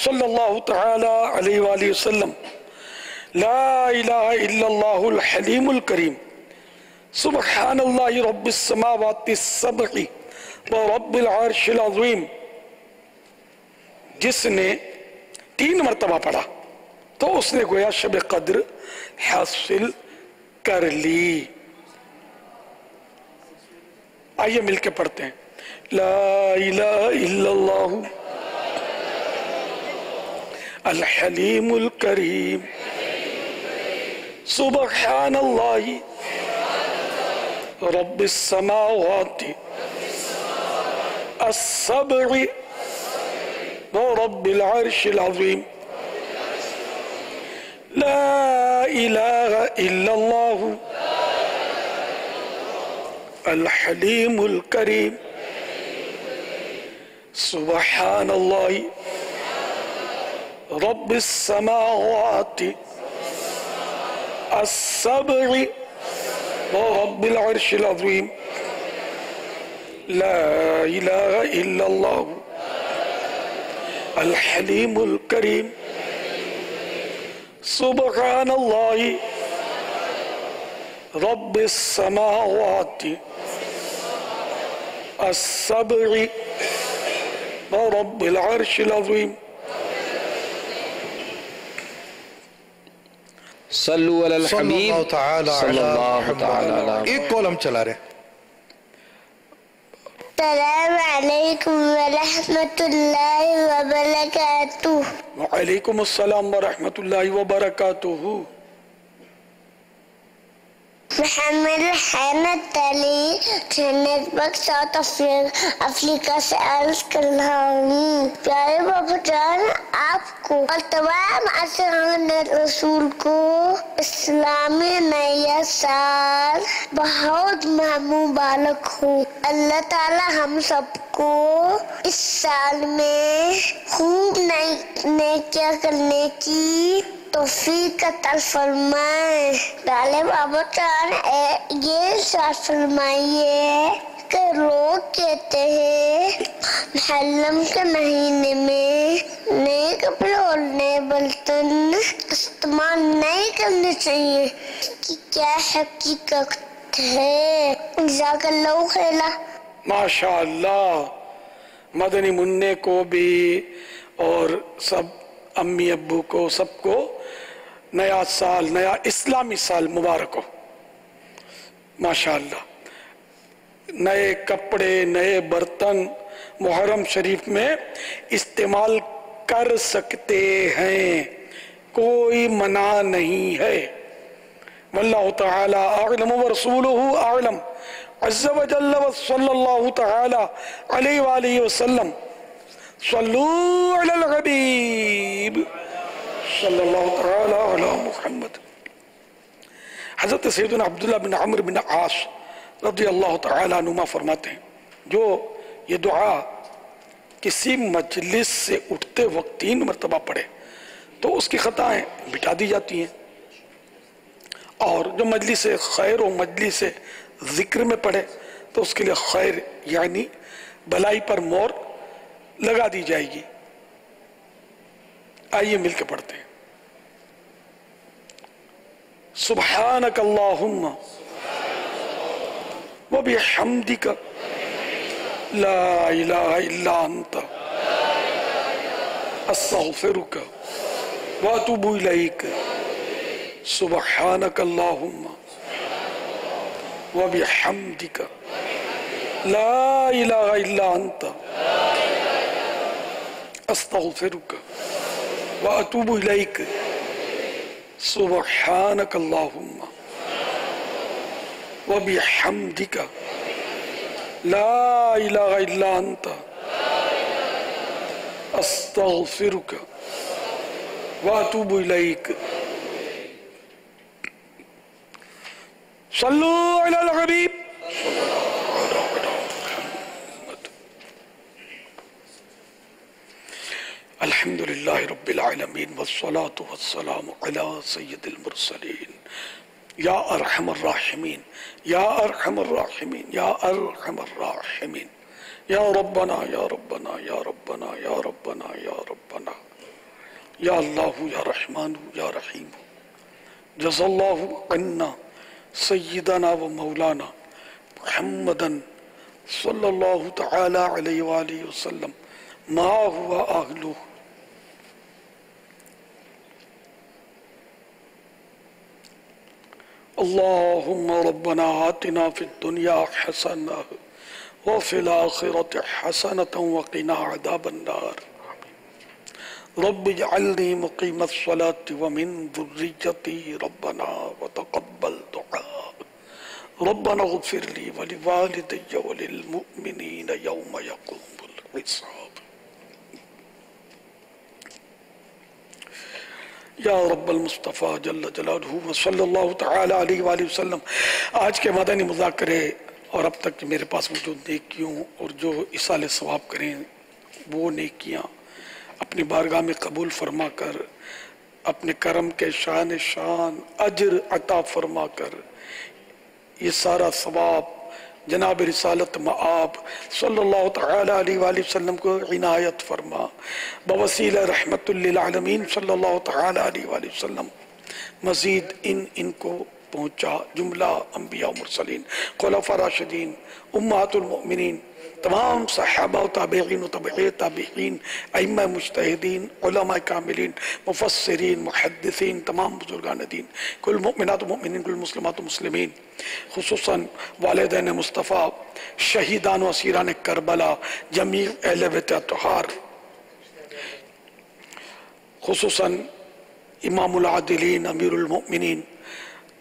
صلی اللہ تعالی علیہ وآلہ وسلم. لا الہ الا اللہ الحلیم الکریم سبحان اللہ رب السماوات السبع ورب العرش العظیم. جس نے 3 مرتبہ پڑھا تو اس نے گویا شب قدر حاصل کر لی. آئیے مل کے پڑھتے ہیں. لا الہ الا اللہ الحلیم الکریم سبحان اللہ رب السماوات السبع ورب العرش العظیم. لا الہ الا اللہ الحلیم الکریم سبحان اللہ رب السماوات السبع ورب العرش العظیم. لا الہ الا اللہ الحلیم الکریم سبحان اللہ رب السماوات السبع ورب العرش العظیم. صلو علی الحبیب صلی اللہ تعالی علیہ. ایک کال ہم چلا رہے ہیں. السلام علیکم ورحمۃ اللہ وبرکاتہ. وعلیکم السلام ورحمۃ اللہ وبرکاتہ. محمد حینت علی جنت بخش ساؤتھ افریقہ سے عرض کر رہا ہوں۔ پیارے بابا جان، آپ کو اور تمام عاشقان رسول کو اسلامی نیا سال بہت مبارک ہو۔ اللہ تعالی ہم سب کو اس سال میں خوب نیکیاں کرنے کی توفیق عطا فرمائے۔ ڈالے بابا جان یہ ارشاد فرمائیے کہ لوگ کہتے ہیں محرم کے مہینے میں نئے کپڑے اور نئے برتن استعمال نہیں کرنے چاہیے، اس کی کیا حقیقت ہے؟ جزاک اللہ خیر۔ ماشاءاللہ، مدنی منع کو بھی اور سب امی ابو کو سب کو نیا سال، نیا اسلامی سال مبارک ہو۔ ماشاءاللہ، نئے کپڑے، نئے برتن محرم شریف میں استعمال کر سکتے ہیں، کوئی منع نہیں ہے۔ واللہ تعالی اعلم ورسولہ اعلم عز وجل وصلی اللہ تعالی علیہ وآلہ وسلم۔ صلو علی الحبیب صلی اللہ تعالی علی محمد۔ حضرت سیدنا عبداللہ بن عمرو بن عاص رضی اللہ تعالی عنہما فرماتے ہیں، جو یہ دعا کسی مجلس سے اٹھتے وقت 3 مرتبہ پڑھے تو اس کی خطائیں مٹا دی جاتی ہیں، اور جو مجلس خیر و مجلس ذکر میں پڑھے تو اس کے لیے خیر یعنی بھلائی پر مور لگا دی جائے گی۔ آئیے مل کے پڑھتے ہیں۔ سبحانک اللہم وبحمدک لا الہ الا انت استغفرک واتوب الیک۔ سبحانک اللہم وبحمدک لا الہ الا انت استغفرک واتوب الیک۔ سبحانک اللہم وبحمدک لا الہ الا انت استغفرک واتوب الیک۔ صلو علی الحبیب۔ الحمدللہ رب العالمین والصلاة والسلام علی سید المرسلین۔ یا ارحم الراحمین، یا ارحم الراحمین، یا ارحم الراحمین، یا ربنا یا ربنا یا ربنا یا ربنا یا ربنا، یا اللہ یا رحمان یا رحیم۔ جزا اللہ عنا سیدنا و مولانا محمدا صلی اللہ تعالی علیہ وآلہ وسلم ما ہوا اہلہ۔ اللہم ربنا آتنا فی الدنیا حسنہ وفی الآخرة حسنة وقنا عذاب النار۔ رب اجعلنی مقیم الصلاة ومن ذریتی ربنا وتقبل دعاء۔ ربنا اغفر لی ولوالدی وللمؤمنین یوم یقوم الحساب۔ یا رب المصطفیٰ جل جلالہ وصلی اللہ تعالی علیہ وآلہ وسلم۔ آج کے مدنی مذاکرے اور اب تک میرے پاس موجود نیکیوں اور جو اصال ثواب کریں وہ نیکیاں اپنی بارگاہ میں قبول فرما کر، اپنے کرم کے شان اجر عطا فرما کر یہ سارا ثواب جناب رسالت مآب صلی اللہ تعالی علیہ وآلہ وسلم کو عنایت فرما، بوسیلہ رحمت للعالمین صلی اللہ تعالی علیہ وآلہ وسلم مزید ان کو پہنچا۔ جملہ انبیاء و مرسلین، خلفاء راشدین، امہات المؤمنین، تمام صحابہ و تابعین و تابعی تابعین، ائمہ مجتہدین، علماء کاملین، مفسرین، محدثین، تمام بزرگان دین، کل مؤمنات و مؤمنین، کل مسلمات و مسلمین، خصوصاً والدین مصطفیٰ، شہیدان و اسیران کربلا، جمیع اہل بیت اطہار، خصوصاً امام العادلین، امیر المؤمنین،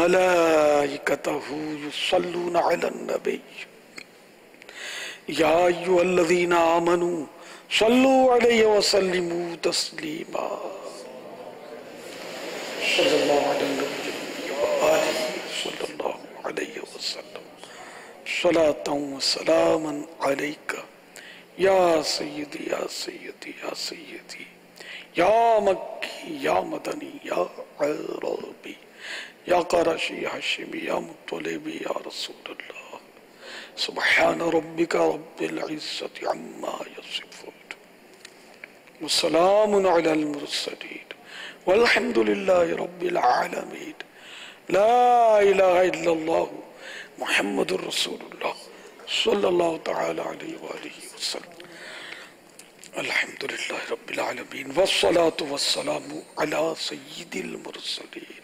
وملائكته يصلون على النبي يا أيها الذين آمنوا صلوا عليه وسلموا تسليما صلى الله على النبي وآله صلى الله عليه وسلم صلاة وسلاما عليك يا سيدي يا سيدي يا سيدي يا مكي يا مدني يا عربي يا قرشي هاشمي يا مطلبي يا رسول الله سبحان ربك رب العزة عما يصفون وسلام على المرسلين والحمد لله رب العالمين لا إله إلا الله محمد رسول الله صلى الله تعالى عليه وآله وسلم الحمد لله رب العالمين والصلاة والسلام على سيد المرسلين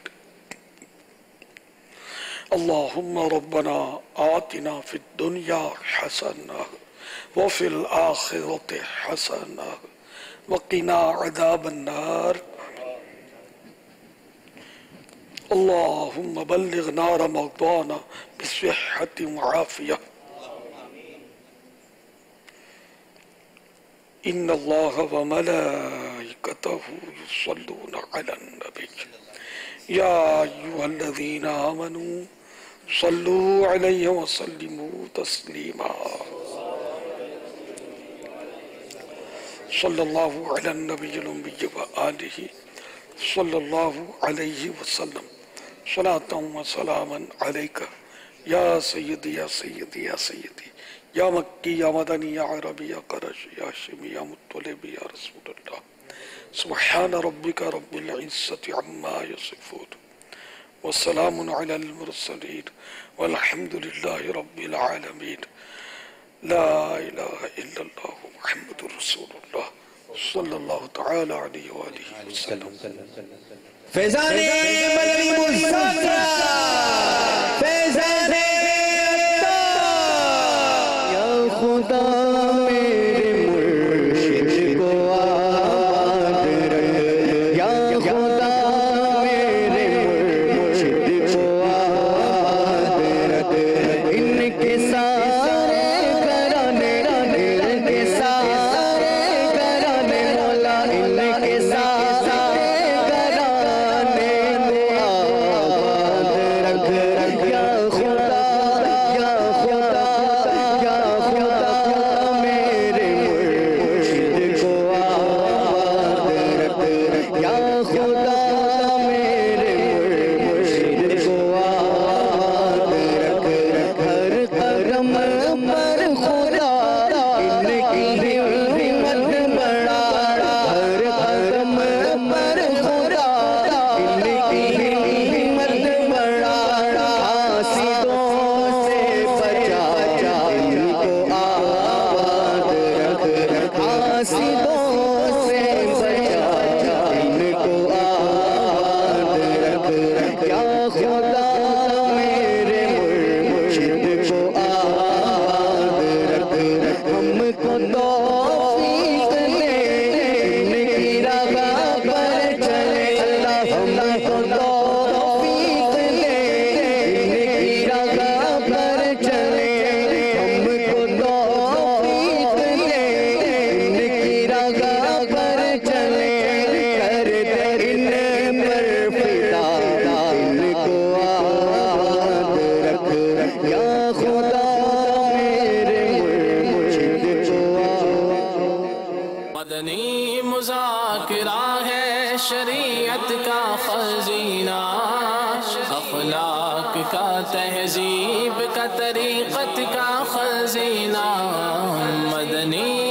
اللهم ربنا آتنا في الدنيا حسنة وفي الآخرة حسنة وقنا عذاب النار اللهم بلغنا رمضان بصحة وعافية إن الله وملائكته يصلون على النبي يا أيها الذين آمنوا صلوا عليه وسلموا تسليما صلى الله على النبي الأمي وآله صلى الله عليه وسلم صلاة وسلاما عليك يا سيدي يا سيدي يا سيدي يا مكي يا مدني يا عربي يا قرشي يا هاشمي يا مطلبي يا رسول الله سبحان ربك رب العزة عما يصفون والسلام على المرسلين والحمد لله رب العالمين لا إله إلا الله محمد رسول الله صلى الله تعالى عليه وآله وسلم فیضان مدنی مذاکرہ فیضان یا خدا میرے مرشد کو آباد رکھ یا خدا میرے مرشد کو آباد رکھ ان کے سارے گھرانے ان کے سارے گھرانے مولا ان کے سارے گھرانے کو آباد رکھ یا خدا یا خدا یا خدا میرے مرشد کو آباد رکھ یا خدا میرے مرشد کو آباد رکھ ہر قدم پر خدا ان کی ہمت بڑھا ہر قدم پر خدا ان کی ہمت بڑھا حاسدوں سے بچا ان کو آباد رکھ حاسدوں سے بچا ان کو آباد رکھ یا خدا میرے مرشد کو آباد رکھ ہم کو توفیق دے ان کی راہ پر چلے اللہ ہم کو توفیق دے ان کی راہ پر چلے ہم کو توفیق دے ان کی راہ پر چلے کر دے ان پر فدا ان کو آباد رکھ یا خدا میرے مرشد کو مدنی مذاکرہ ہے شریعت کا خزینہ اخلاق کا تہذیب کا طریقت کا خزینہ مدنی